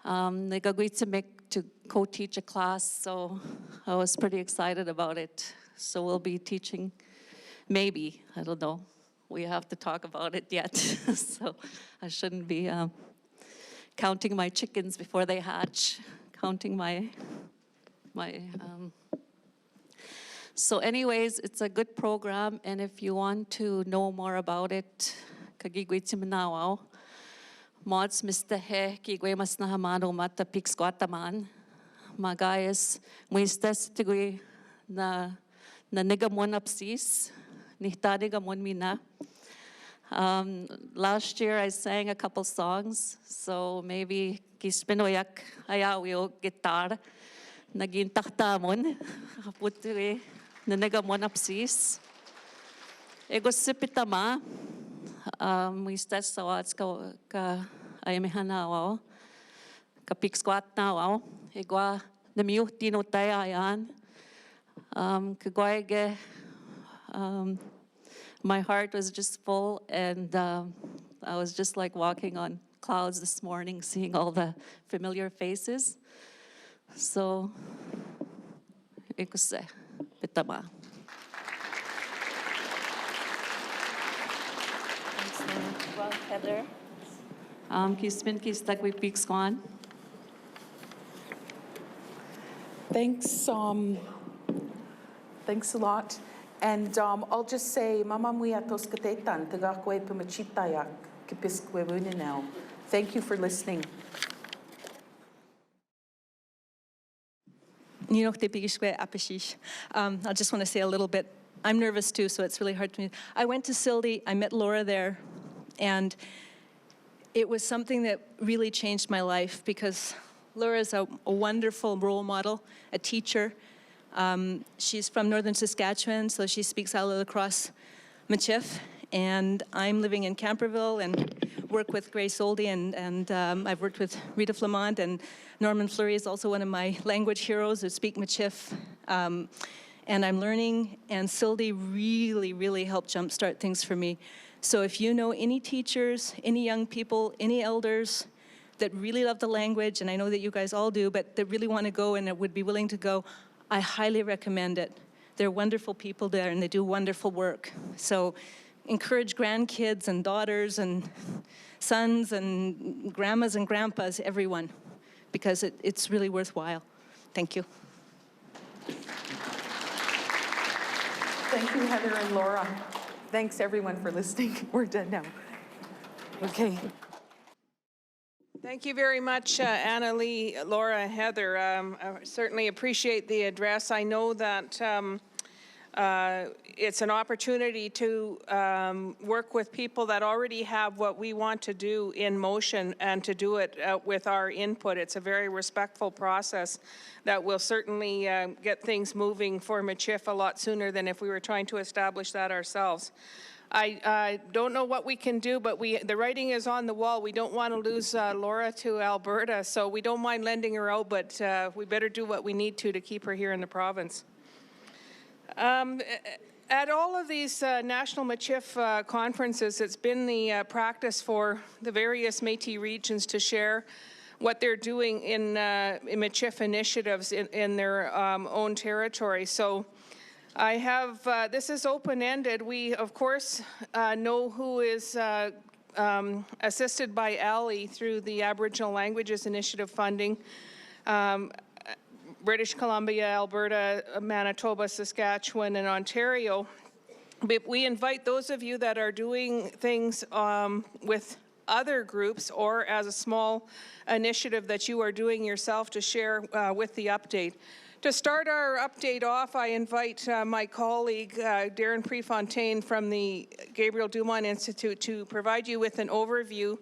Negagwitsimik to co-teach a class. So I was pretty excited about it. So we'll be teaching, maybe, I don't know. We have to talk about it yet. So I shouldn't be counting my chickens before they hatch, counting So anyways, it's a good program, and if you want to know more about it, kagigwitsimnawao, mods mistahe kigwe mas nahamano mata pixquataman, magayas muistas tigwe na nigamon apsis, nihtanigamon mina. Last year I sang a couple songs, so maybe kispinoyak ayawiyo guitar, naging taktamon, putri nanagamon apsis. Ego sipitama, muistas sawats ka ayamihanawaw, ka pixquat nawaw, egwa namiuhtino tayayan, kagwayge, my heart was just full, and I was just like walking on clouds this morning, seeing all the familiar faces. So, ikuse, pitama. Thanks, well, Heather. Kismin kistak we peaks gone. Thanks. Thanks a lot. And I'll just say, Mama muya toskatetan, tagakwe pumachitayak, kipiskwe now. Thank you for listening. I just want to say a little bit. I'm nervous too, so it's really hard to me. I went to SILDI, I met Laura there, and it was something that really changed my life because Laura is a wonderful role model, a teacher. She's from northern Saskatchewan, so she speaks Alberta Michif, and I'm living in Camperville and work with Grace Oldie, and I've worked with Rita Flamont, and Norman Fleury is also one of my language heroes who speak Michif, and I'm learning, and SILDI really, really helped jumpstart things for me. So if you know any teachers, any young people, any elders that really love the language, and I know that you guys all do, but that really want to go and that would be willing to go, I highly recommend it. They're wonderful people there, and they do wonderful work. So encourage grandkids and daughters and sons and grandmas and grandpas, everyone, because it's really worthwhile. Thank you. Thank you, Heather and Laura. Thanks, everyone, for listening. We're done now. Okay. Thank you very much, Anna-Leah, Laura, and Heather. I certainly appreciate the address. I know that it's an opportunity to work with people that already have what we want to do in motion and to do it with our input. It's a very respectful process that will certainly get things moving for Michif a lot sooner than if we were trying to establish that ourselves. I don't know what we can do, but the writing is on the wall. We don't want to lose Laura to Alberta, so we don't mind lending her out, but we better do what we need to keep her here in the province. At all of these National Michif conferences, it's been the practice for the various Métis regions to share what they're doing in Michif initiatives in their own territory. So I have, this is open-ended. We, of course, know who is assisted by ALI through the Aboriginal Languages Initiative funding. British Columbia, Alberta, Manitoba, Saskatchewan, and Ontario. But we invite those of you that are doing things with other groups or as a small initiative that you are doing yourself to share with the update. To start our update off, I invite my colleague, Darren Préfontaine from the Gabriel Dumont Institute to provide you with an overview.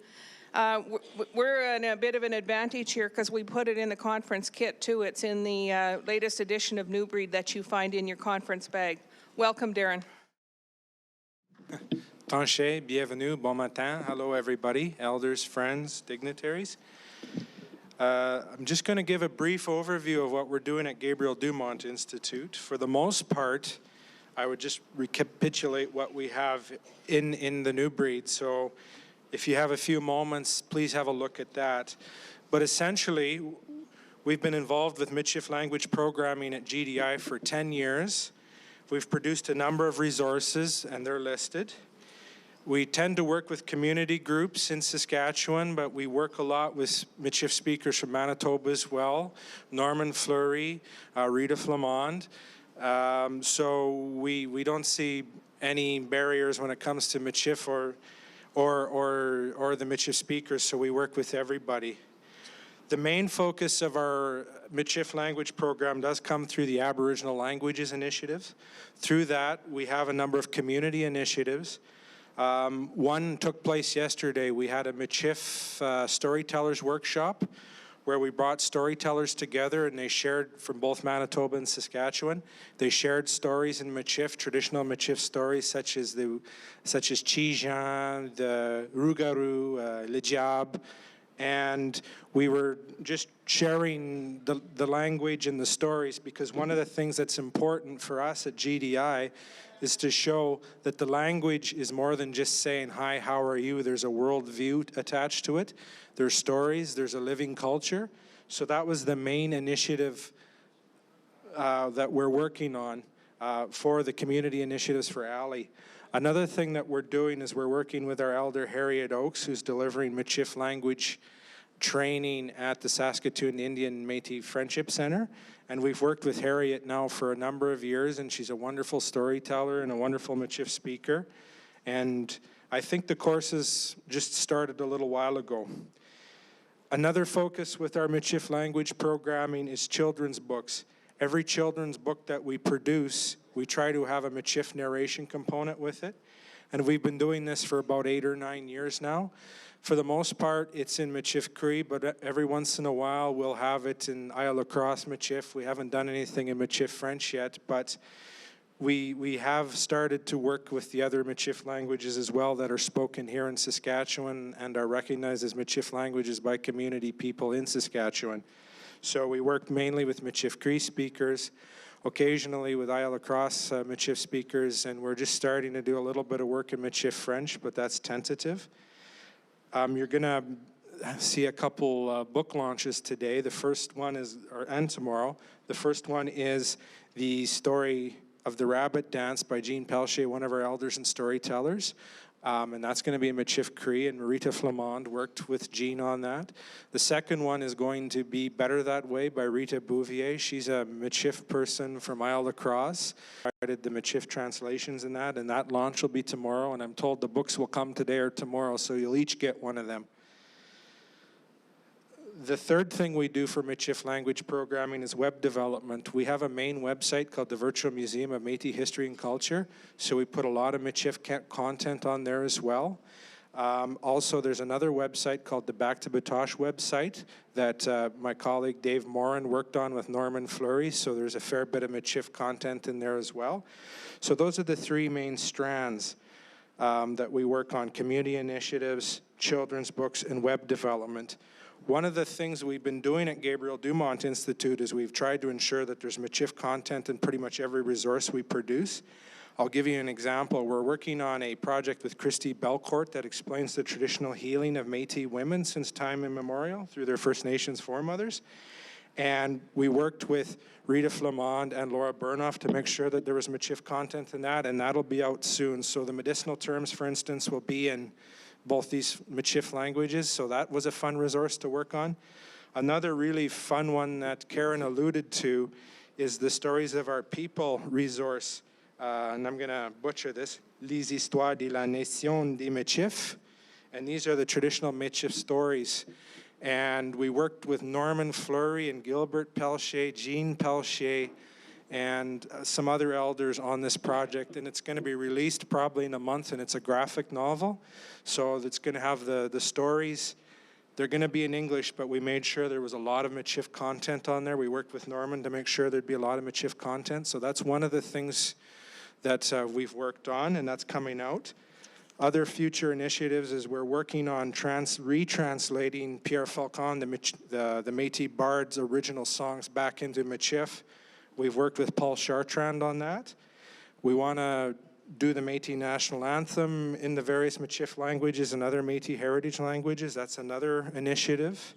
We're in a bit of an advantage here because we put it in the conference kit too. It's in the latest edition of New Breed that you find in your conference bag. Welcome, Darren. Tanché, bienvenue, bon matin. Hello, everybody, elders, friends, dignitaries. I'm just going to give a brief overview of what we're doing at Gabriel Dumont Institute. For the most part, I would just recapitulate what we have in the New Breed. So if you have a few moments, please have a look at that. But essentially, we've been involved with Michif language programming at GDI for 10 years. We've produced a number of resources, and they're listed. We tend to work with community groups in Saskatchewan, but we work a lot with Michif speakers from Manitoba as well, Norman Fleury, Rita Flamand. So we don't see any barriers when it comes to Michif or the Michif speakers, so we work with everybody. The main focus of our Michif language program does come through the Aboriginal Languages Initiative. Through that, we have a number of community initiatives. One took place yesterday. We had a Michif storytellers workshop where we brought storytellers together and they shared from both Manitoba and Saskatchewan. They shared stories in Michif, traditional Michif stories such as Chijan, the Rougarou, Le Diab, and we were just sharing the language and the stories because one of the things that's important for us at GDI is to show that the language is more than just saying, hi, how are you? There's a world view attached to it. There's stories, there's a living culture. So that was the main initiative that we're working on for the community initiatives for ALI. Another thing that we're doing is we're working with our elder Harriet Oakes, who's delivering Michif language training at the Saskatoon Indian Métis Friendship Center. And we've worked with Harriet now for a number of years, and she's a wonderful storyteller and a wonderful Michif speaker. And I think the courses just started a little while ago. Another focus with our Michif language programming is children's books. Every children's book that we produce, we try to have a Michif narration component with it. And we've been doing this for about 8 or 9 years now. For the most part, it's in Michif Cree, but every once in a while we'll have it in Isle Cross Michif. We haven't done anything in Michif French yet, but we have started to work with the other Michif languages as well that are spoken here in Saskatchewan and are recognized as Michif languages by community people in Saskatchewan. So we work mainly with Michif Cree speakers, occasionally with Isle Cross Michif speakers, and we're just starting to do a little bit of work in Michif French, but that's tentative. You're going to see a couple book launches today. The first one is, and tomorrow. The first one is the story of the Rabbit Dance by Jean Pelche, one of our elders and storytellers. And that's going to be in Michif Cree, and Rita Flamand worked with Jean on that. The second one is going to be Better That Way by Rita Bouvier. She's a Michif person from Isle Cross. I did the Michif translations in that, and that launch will be tomorrow, and I'm told the books will come today or tomorrow, so you'll each get one of them. The third thing we do for Michif language programming is web development. We have a main website called the Virtual Museum of Métis History and Culture, so we put a lot of Michif content on there as well. Also, there's another website called the Back to Batoche website that my colleague Dave Morin worked on with Norman Fleury, so there's a fair bit of Michif content in there as well. So those are the three main strands that we work on: community initiatives, children's books, and web development. One of the things we've been doing at Gabriel Dumont Institute is we've tried to ensure that there's Michif content in pretty much every resource we produce. I'll give you an example. We're working on a project with Christy Belcourt that explains the traditional healing of Métis women since time immemorial through their First Nations foremothers. And we worked with Rita Flamand and Laura Burnouff to make sure that there was Michif content in that, and that'll be out soon. So the medicinal terms, for instance, will be in both these Michif languages, so that was a fun resource to work on. Another really fun one that Karon alluded to is the Stories of Our People resource, and I'm going to butcher this, Les Histoires de la Nation des Michif, and these are the traditional Michif stories. And we worked with Norman Fleury and Gilbert Pelche, Jean Pelche, and some other elders on this project, and it's going to be released probably in a month, and it's a graphic novel, so it's going to have the stories. They're going to be in English, but we made sure there was a lot of Michif content on there. We worked with Norman to make sure there'd be a lot of Michif content, so that's one of the things that we've worked on, and that's coming out. Other future initiatives is we're working on retranslating Pierre Falcon, the Métis Bard's original songs back into Michif. We've worked with Paul Chartrand on that. We want to do the Métis National Anthem in the various Michif languages and other Métis heritage languages. That's another initiative.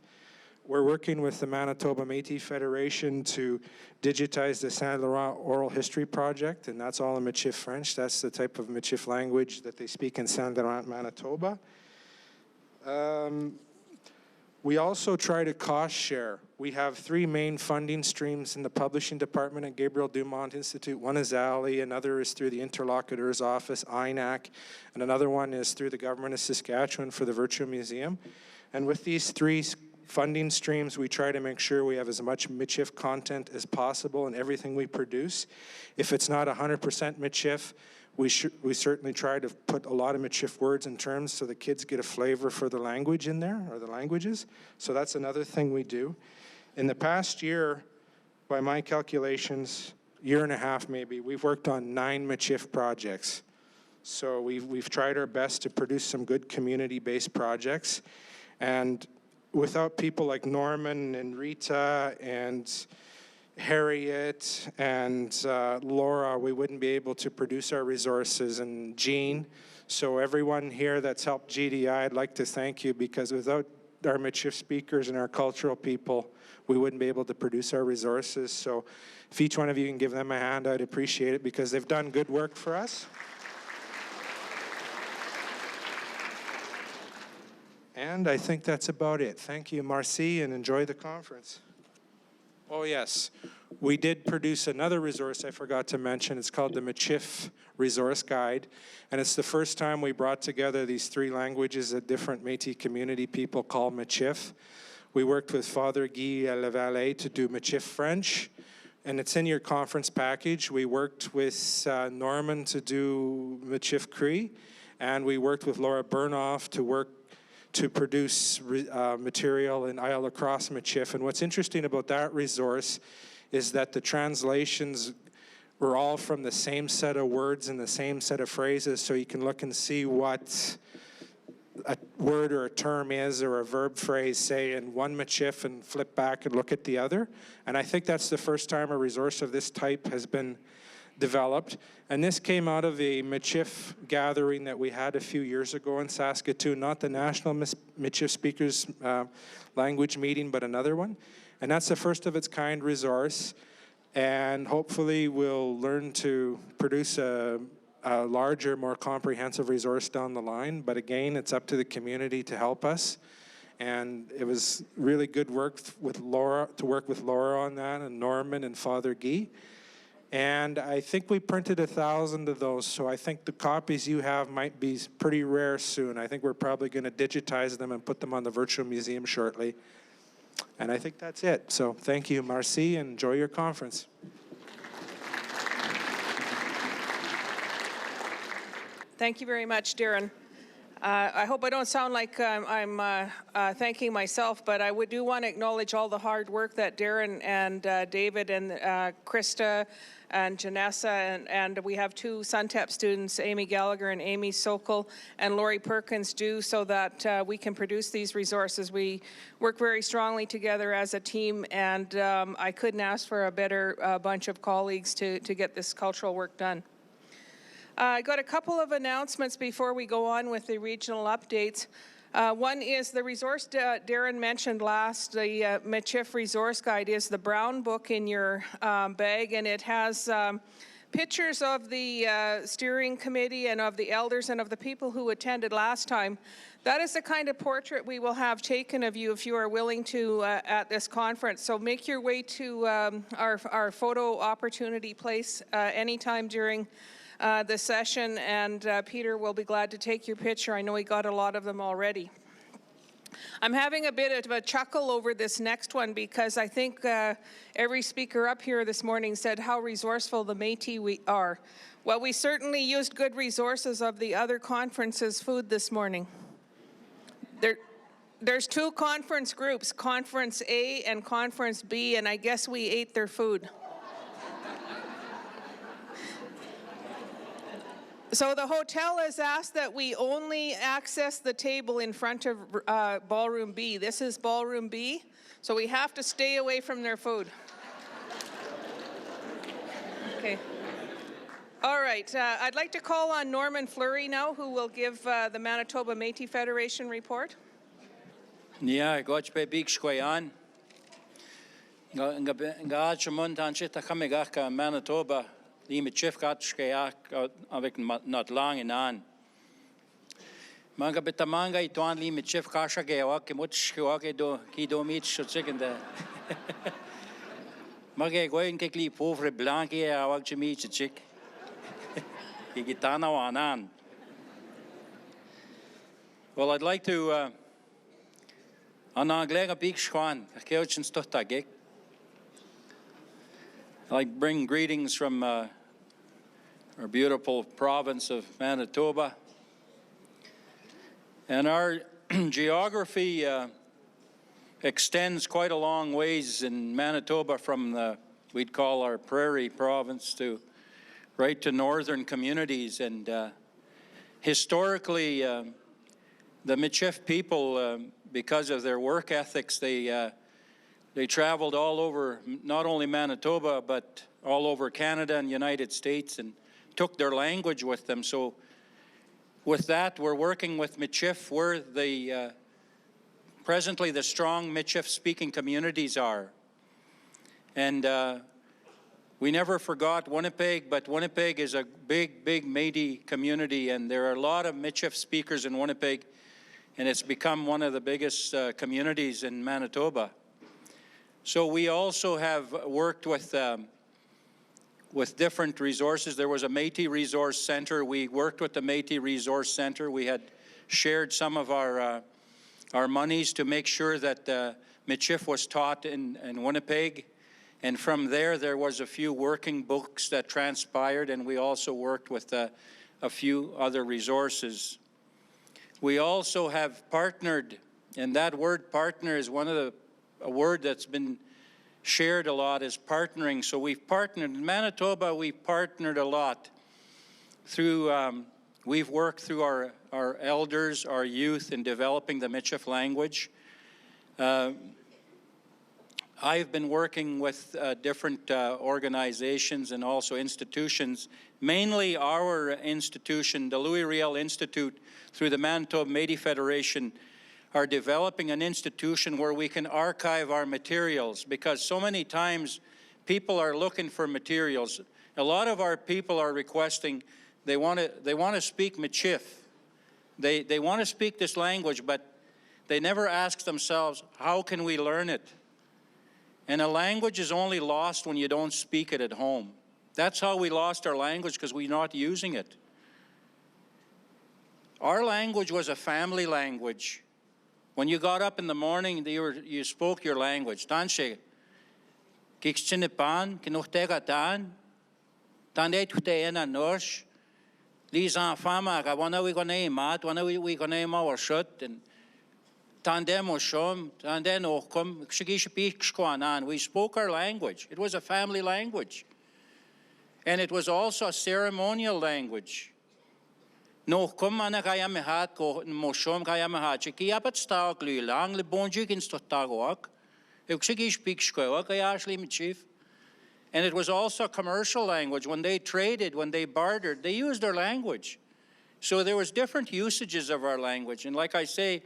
We're working with the Manitoba Métis Federation to digitize the Saint Laurent Oral History Project, and that's all in Michif French. That's the type of Michif language that they speak in Saint Laurent, Manitoba. We also try to cost share. We have 3 main funding streams in the publishing department at Gabriel Dumont Institute. One is ALI, another is through the Interlocutor's Office, INAC, and another one is through the Government of Saskatchewan for the Virtual Museum. And with these 3 funding streams, we try to make sure we have as much Michif content as possible in everything we produce. If it's not 100% Michif, we certainly try to put a lot of Michif words and terms so the kids get a flavor for the language in there, or the languages. So that's another thing we do. In the past year, by my calculations, year and a half maybe, we've worked on 9 Michif projects. So we've tried our best to produce some good community-based projects. And without people like Norman and Rita and Harriet and Laura, we wouldn't be able to produce our resources, and Jean. So everyone here that's helped GDI, I'd like to thank you, because without our Michif speakers and our cultural people, we wouldn't be able to produce our resources. So if each one of you can give them a hand, I'd appreciate it, because they've done good work for us. And I think that's about it. Thank you, Marcy, and enjoy the conference. Oh, yes. We did produce another resource I forgot to mention. It's called the Michif Resource Guide, and it's the first time we brought together these 3 languages that different Métis community people call Michif. We worked with Father Guy Levalet to do Michif French, and it's in your conference package. We worked with Norman to do Michif Cree, and we worked with Laura Burnouff to produce material in Isle Lacrosse Michif. And what's interesting about that resource is that the translations were all from the same set of words and the same set of phrases, so you can look and see what a word or a term is, or a verb phrase, say, in one Michif, and flip back and look at the other. And I think that's the first time a resource of this type has been developed. And this came out of a Michif gathering that we had a few years ago in Saskatoon, not the National Michif Speakers Language Meeting, but another one. And that's the first of its kind resource. And hopefully we'll learn to produce a larger, more comprehensive resource down the line. But again, it's up to the community to help us. And it was really good work with Laura, to work with Laura on that, and Norman and Father Guy. And I think we printed 1,000 of those, so I think the copies you have might be pretty rare soon. I think we're probably going to digitize them and put them on the virtual museum shortly. And I think that's it. So thank you, Marcy, and enjoy your conference. Thank you very much, Darren. I hope I don't sound like I'm thanking myself, but I do want to acknowledge all the hard work that Darren and David and Krista and Janessa, and we have 2 SUNTEP students, Amy Gallagher and Amy Sokol, and Lori Perkins do, so that we can produce these resources. We work very strongly together as a team, and I couldn't ask for a better bunch of colleagues to get this cultural work done. I got a couple of announcements before we go on with the regional updates. One is the resource Darren mentioned last, the Michif Resource Guide is the brown book in your bag, and it has pictures of the steering committee and of the elders and of the people who attended last time. That is the kind of portrait we will have taken of you if you are willing to at this conference. So make your way to our photo opportunity place anytime during the session, and Peter will be glad to take your picture. I know he got a lot of them already. I'm having a bit of a chuckle over this next one because I think every speaker up here this morning said how resourceful the Métis we are. Well, we certainly used good resources of the other conferences' food this morning. There's two conference groups, Conference A and Conference B, and I guess we ate their food. So the hotel has asked that we only access the table in front of Ballroom B. This is Ballroom B, so we have to stay away from their food. Okay. All right, I'd like to call on Norman Fleury now, who will give the Manitoba Métis Federation report. Yeah, goch be big squayan. Gaad Shmon tanchita kamigaka Manitoba. Die Michif gat skeak avec not long in an. Manga betamanga ituan li Michif kasha gewa ke much ke do ki do mit chicken da. Mage going ke kli pauvre blanc e awak chimi chick. Ki gitana wanan. Well, I'd like to Anna-Leah big schwan, keochen stottagek. I'd like to bring greetings from our beautiful province of Manitoba. And our geography extends quite a long ways in Manitoba from the, we'd call our prairie province, to right to northern communities. And historically, the Michif people, because of their work ethics, they traveled all over, not only Manitoba, but all over Canada and United States, and took their language with them. So with that, we're working with Michif where the presently the strong Michif-speaking communities are. And we never forgot Winnipeg, but Winnipeg is a big, big Métis community, and there are a lot of Michif speakers in Winnipeg, and it's become one of the biggest communities in Manitoba. So we also have worked with different resources. There was a Métis Resource Center. We worked with the Métis Resource Center. We had shared some of our monies to make sure that Michif was taught in Winnipeg. And from there was a few working books that transpired, and we also worked with a few other resources. We also have partnered, and that word partner is a word that's been shared a lot, is partnering. So we've partnered. In Manitoba, we've partnered a lot through, we've worked through our elders, our youth in developing the Michif language. I've been working with different organizations and also institutions, mainly our institution, the Louis Riel Institute, through the Manitoba Métis Federation, are developing an institution where we can archive our materials, because so many times people are looking for materials. A lot of our people are requesting, they want to speak Michif. They want to speak this language, but they never ask themselves, how can we learn it? And a language is only lost when you don't speak it at home. That's how we lost our language, because we're not using it. Our language was a family language. When you got up in the morning, you spoke your language. Tanshe, kikschinipan, kinuhtegatan, tandetutena nosh, les enfants, wana we gonna mat, wana we gonna our shut, and tandem oshom, tanden okum, kshigishpikshkwanan. We spoke our language. It was a family language. And it was also a ceremonial language. No kom ana kaya mehat ko moshom kaya mehat chiki apat sta glu le bonju kin stotagoak. Eu ksigi speak shkoa kaya ashli Michif. And it was also a commercial language. When they traded, when they bartered, they used their language. So there was different usages of our language. And like I say,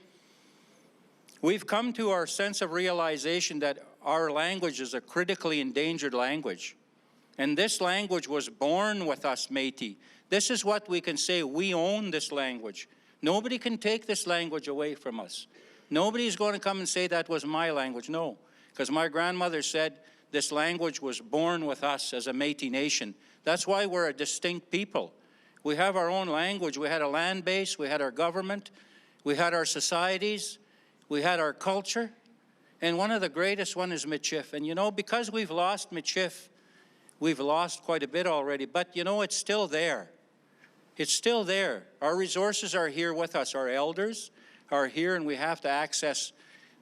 we've come to our sense of realization that our language is a critically endangered language. And this language was born with us, Métis. This is what we can say, we own this language. Nobody can take this language away from us. Nobody's going to come and say that was my language. No, because my grandmother said this language was born with us as a Métis nation. That's why we're a distinct people. We have our own language. We had a land base. We had our government. We had our societies. We had our culture. And one of the greatest one is Michif. And you know, because we've lost Michif, we've lost quite a bit already. But you know, it's still there. It's still there. Our resources are here with us. Our elders are here, and we have to access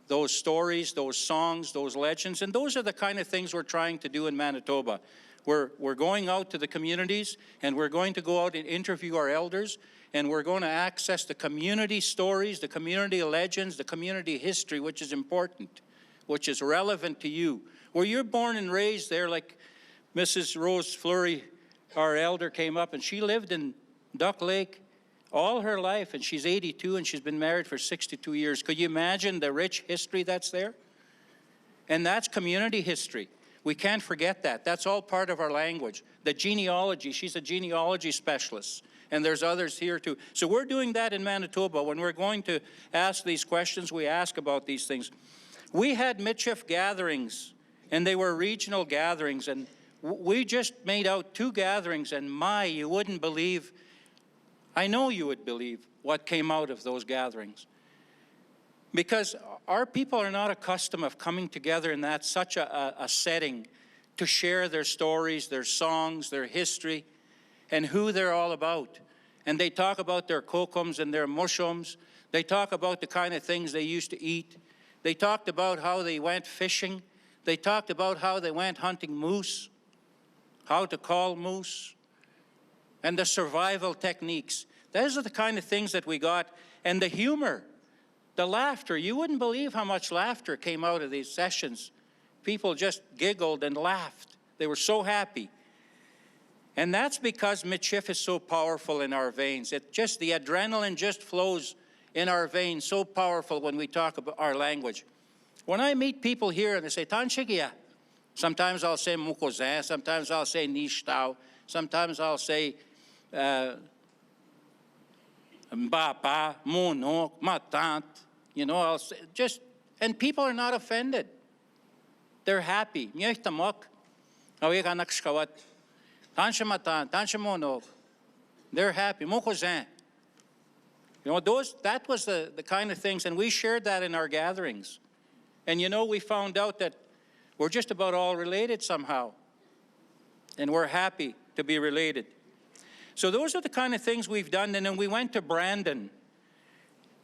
those stories, those songs, those legends. And those are the kind of things we're trying to do in Manitoba. We're going out to the communities, and we're going to go out and interview our elders, and we're going to access the community stories, the community legends, the community history, which is important, which is relevant to you. Where you're born and raised there, like Mrs. Rose Fleury, our elder, came up, and she lived in Duck Lake all her life, and she's 82, and she's been married for 62 years. Could you imagine the rich history that's there? And that's community history. We can't forget that. That's all part of our language. The genealogy, she's a genealogy specialist, and there's others here too. So we're doing that in Manitoba. When we're going to ask these questions, we ask about these things. We had Michif gatherings, and they were regional gatherings, and we just made out 2 gatherings, and my, you wouldn't believe, I know you would believe what came out of those gatherings. Because our people are not accustomed of coming together in that such a setting to share their stories, their songs, their history, and who they're all about. And they talk about their kokums and their mushums. They talk about the kind of things they used to eat. They talked about how they went fishing. They talked about how they went hunting moose, how to call moose, and the survival techniques. Those are the kind of things that we got. And the humor. The laughter, you wouldn't believe how much laughter came out of these sessions. People just giggled and laughed. They were so happy. And that's because Michif is so powerful in our veins. The adrenaline just flows in our veins, so powerful when we talk about our language. When I meet people here and they say, Tanshigia, sometimes I'll say Mukozin, sometimes I'll say Nishtao, sometimes I'll say Mbapa, Monok, Matant, you know, I'll say, and people are not offended. They're happy. They're happy. You know, that was the kind of things, and we shared that in our gatherings. And you know, we found out that we're just about all related somehow. And we're happy to be related. So those are the kind of things we've done. And then we went to Brandon,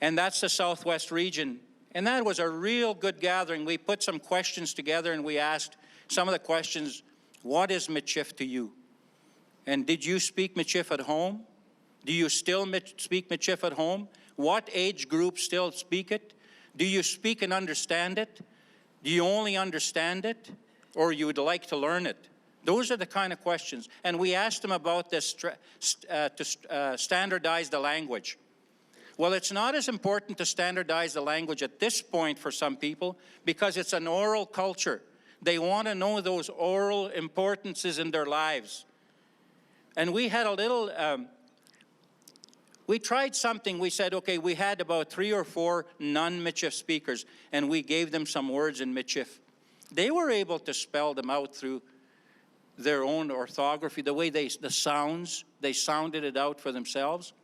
and that's the Southwest region. And that was a real good gathering. We put some questions together, and we asked some of the questions, what is Michif to you? And did you speak Michif at home? Do you still speak Michif at home? What age group still speak it? Do you speak and understand it? Do you only understand it, or you would like to learn it? Those are the kind of questions. And we asked them about this to standardize the language. Well, it's not as important to standardize the language at this point for some people because it's an oral culture. They want to know those oral importances in their lives. And we had a little, we tried something. We said, okay, we had about 3 or 4 non-Michif speakers, and we gave them some words in Michif. They were able to spell them out through their own orthography, the way the sounds, they sounded it out for themselves.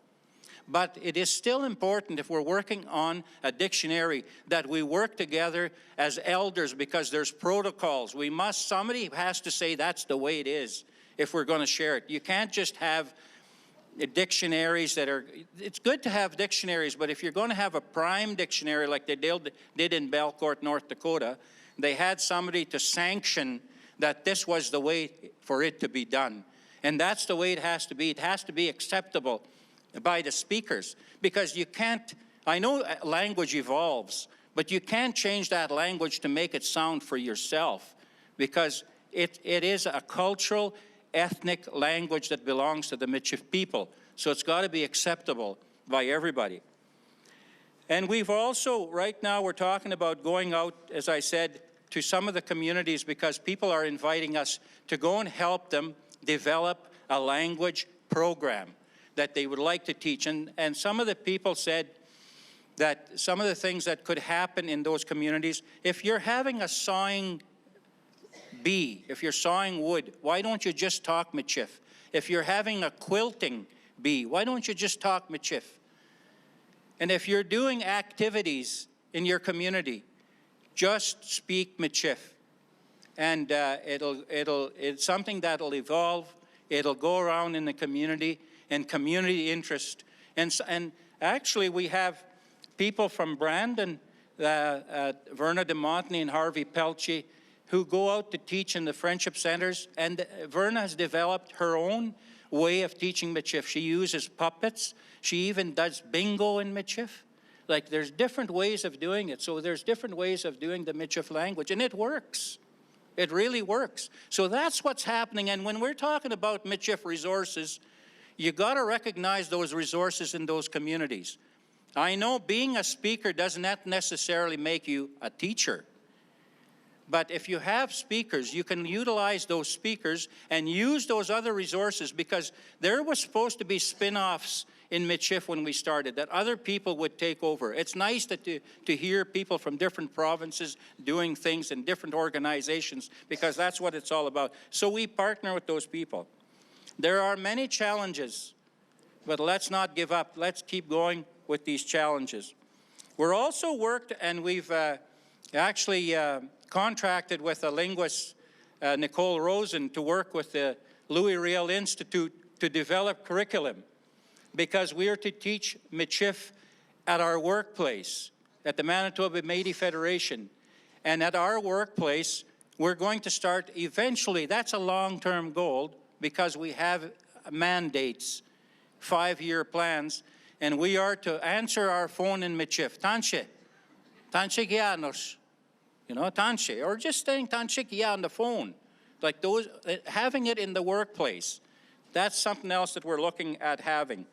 But it is still important if we're working on a dictionary that we work together as elders because there's protocols. Somebody has to say that's the way it is if we're going to share it. You can't just have dictionaries that are, it's good to have dictionaries, but if you're going to have a prime dictionary like they did in Belcourt, North Dakota, they had somebody to sanction that this was the way for it to be done. And that's the way it has to be. It has to be acceptable by the speakers. Because you can't, I know language evolves, but you can't change that language to make it sound for yourself. Because it is a cultural, ethnic language that belongs to the Michif people. So it's got to be acceptable by everybody. And we've also, right now, we're talking about going out, as I said, to some of the communities because people are inviting us to go and help them develop a language program that they would like to teach. And some of the people said that some of the things that could happen in those communities, if you're having a sawing bee, if you're sawing wood, why don't you just talk Michif? If you're having a quilting bee, why don't you just talk Michif? And if you're doing activities in your community, just speak Michif. And it's something that'll evolve. It'll go around in the community and community interest. And actually, we have people from Brandon, Verna DeMontney and Harvey Pelche, who go out to teach in the friendship centers. And Verna has developed her own way of teaching Michif. She uses puppets. She even does bingo in Michif. Like, there's different ways of doing it. So there's different ways of doing the Michif language, and it works. It really works. So that's what's happening. And when we're talking about Michif resources, you got to recognize those resources in those communities. I know being a speaker does not necessarily make you a teacher. But if you have speakers, you can utilize those speakers and use those other resources, because there was supposed to be spin-offs in Michif when we started, that other people would take over. It's nice to hear people from different provinces doing things in different organizations, because that's what it's all about. So we partner with those people. There are many challenges, but let's not give up. Let's keep going with these challenges. We're also worked, and we've actually contracted with a linguist, Nicole Rosen, to work with the Louis Riel Institute to develop curriculum, because we are to teach Michif at our workplace, at the Manitoba Métis Federation. And at our workplace, we're going to start eventually, that's a long-term goal, because we have mandates, 5-year plans, and we are to answer our phone in Michif. Tanche kianos. You know, tanche, or just saying tanche kia on the phone. Like those, having it in the workplace. That's something else that we're looking at having.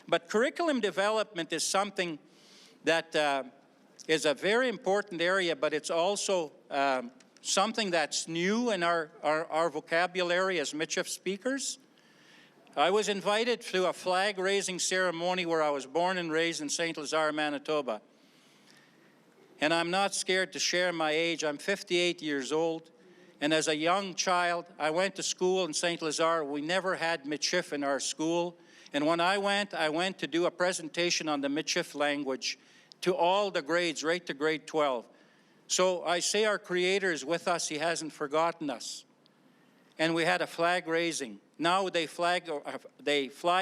But curriculum development is something that is a very important area, but it's also something that's new in our vocabulary as Michif speakers. I was invited to a flag-raising ceremony where I was born and raised in St. Lazare, Manitoba. And I'm not scared to share my age. I'm 58 years old. And as a young child, I went to school in St. Lazare. We never had Michif in our school. And when I went to do a presentation on the Michif language to all the grades, right to grade 12. So I say our Creator is with us. He hasn't forgotten us. And we had a flag raising. Now they fly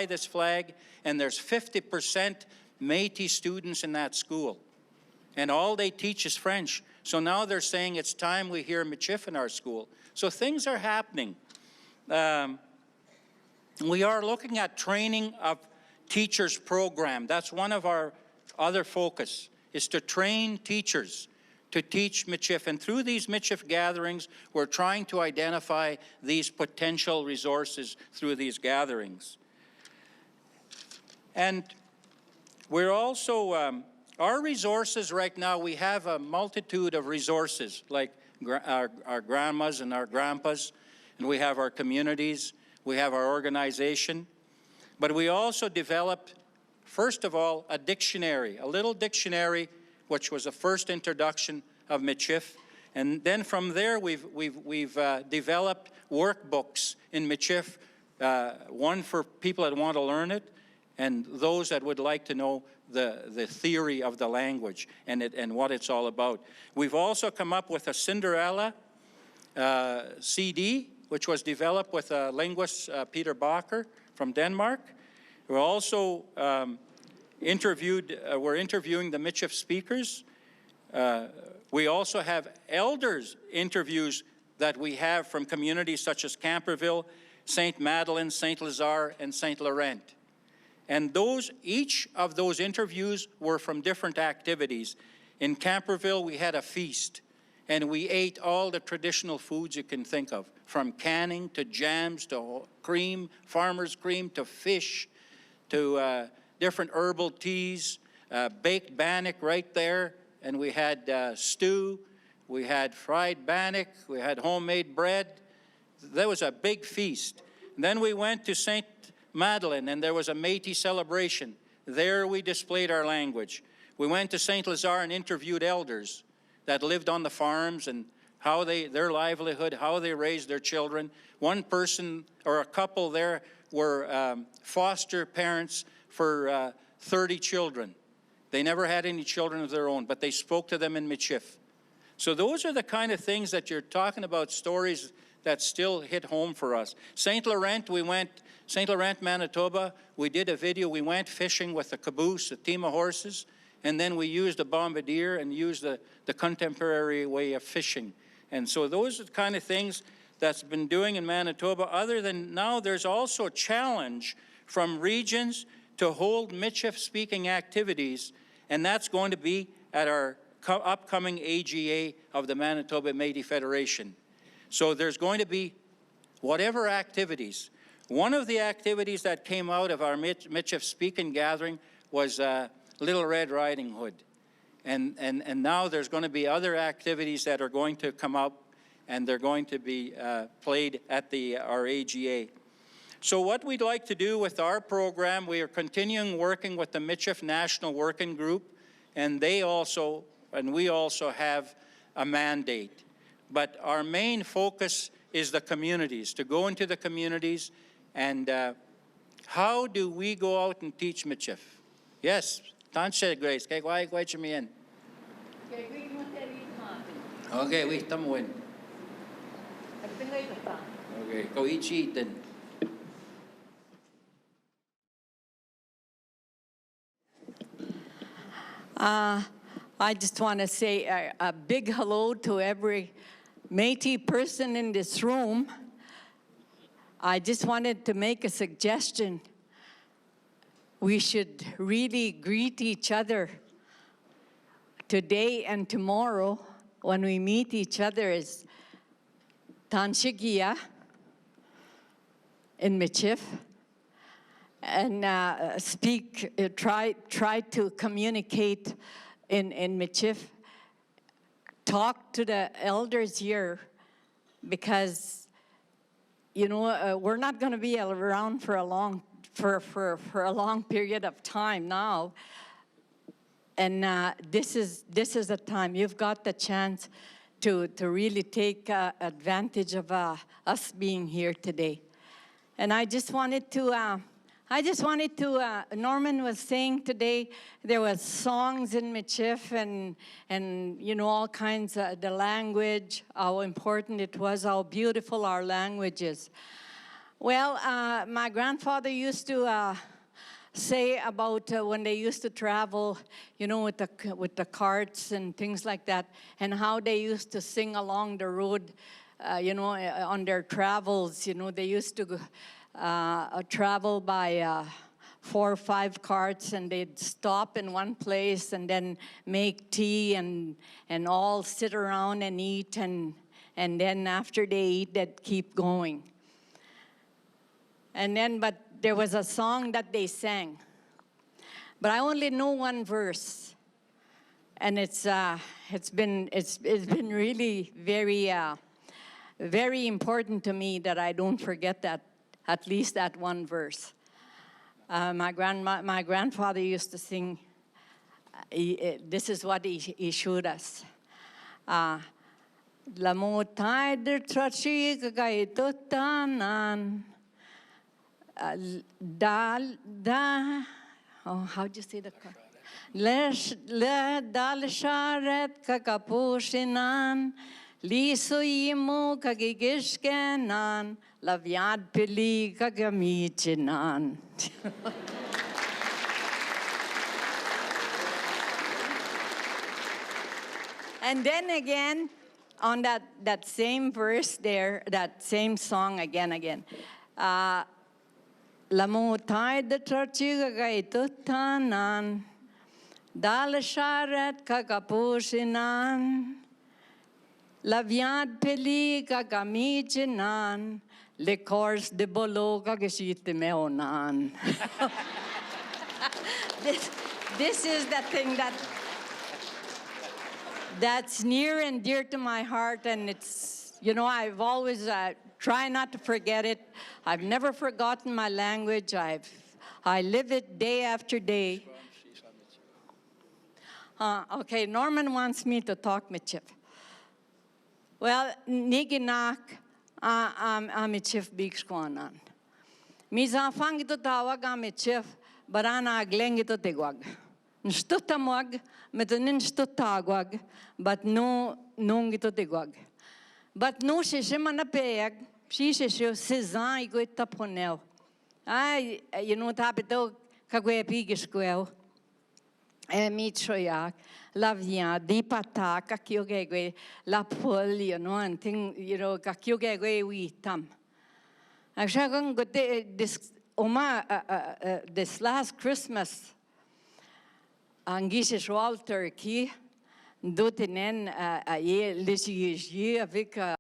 this flag, and there's 50% Métis students in that school. And all they teach is French. So now they're saying it's time we hear Michif in our school. So things are happening. We are looking at training of teachers program. That's one of our other focus, is to train teachers to teach Michif. And through these Michif gatherings, we're trying to identify these potential resources through these gatherings. And we're also, our resources right now, we have a multitude of resources, like our grandmas and our grandpas, and we have our communities, we have our organization. But we also developed, first of all, a dictionary, a little dictionary, which was the first introduction of Michif. And then from there, we've developed workbooks in Michif, one for people that want to learn it, and those that would like to know the theory of the language and what it's all about. We've also come up with a Cinderella CD, which was developed with a linguist, Peter Bacher from Denmark. We're also we're interviewing the Michif speakers. We also have elders interviews that we have from communities such as Camperville, St. Madeleine, St. Lazare, and St. Laurent. And each of those interviews were from different activities. In Camperville, we had a feast. and we ate all the traditional foods you can think of, from canning to jams to cream, farmer's cream to fish to different herbal teas, baked bannock right there, and we had stew, we had fried bannock, we had homemade bread. That was a big feast. And then we went to St. Madeleine, and there was a Métis celebration. There we displayed our language. We went to St. Lazare and interviewed elders that lived on the farms and how their livelihood, how they raised their children. One person or a couple there were foster parents for 30 children. They never had any children of their own, but they spoke to them in Michif. So those are the kind of things that you're talking about, stories that still hit home for us. St. Laurent, St. Laurent, Manitoba, we did a video. We went fishing with a caboose, a team of horses, and then we used a bombardier and used the contemporary way of fishing. And so those are the kind of things that's been doing in Manitoba. Other than now, there's also a challenge from regions to hold Michif-speaking activities, and that's going to be at our upcoming AGA of the Manitoba Métis Federation. So there's going to be whatever activities. One of the activities that came out of our Michif speaking gathering was Little Red Riding Hood. And now there's going to be other activities that are going to come up, and they're going to be played at our AGA. So what we'd like to do with our program, we are continuing working with the Michif National Working Group, and we also have a mandate. But our main focus is the communities, to go into the communities, and how do we go out and teach Michif? Yes, Tansha Grace, kay kwai chimian. Okay, we tamuin. Okay, go eat then. I just want to say a big hello to every Métis person in this room. I just wanted to make a suggestion. We should really greet each other today and tomorrow when we meet each other as Tanshigia in Michif, and try to communicate in Michif. Talk to the elders here, because we're not going to be around for a long period of time now, and this is a time you've got the chance to really take advantage of us being here today. And I just wanted to Norman was saying today there was songs in Michif and all kinds of the language, how important it was, how beautiful our language is. Well, my grandfather used to say about when they used to travel, with the carts and things like that, and how they used to sing along the road, on their travels. They used to travel by 4 or 5 carts, and they'd stop in one place and then make tea and all sit around and eat, and then after they eat, they'd keep going. But there was a song that they sang, but I only know one verse, and it's been really very very important to me that I don't forget that, at least that one verse. My grandfather used to sing. This is what he showed us. Lamotai der trachi gaitotanan. How do you say the? Le dal sharet kakapushinan. Liso imo kagigishkenan. Lavyad pili kagamichinan. And then again, on that same verse there, that same song again. Lamutai de trachiga gaitutanan, dal sharet kakapushinan. La viande peli kagamijinan, le course de bolo kagishite meonan. This is the thing that's near and dear to my heart, and it's, you know, I've always tried not to forget it. I've never forgotten my language. I live it day after day. Okay, Norman wants me to talk Michif. Well, niginak Michif bigskwanan. Mizafang ito tawag Michif, barana agleng ito tigwag. Nstutamwag, metanin stutagwag, but no nung ito tigwag. But no shimanapayag, she sizan iko itaponel. Ay, you know, tapito kagwe pigiskwel. Mitroyak, la via, di pata, kakyoge, la pol, you know, and thing, you know, kakyoge we tam. Actually, this last Christmas, Angishish Walter Key, Dutinen, a ye, lisi, avec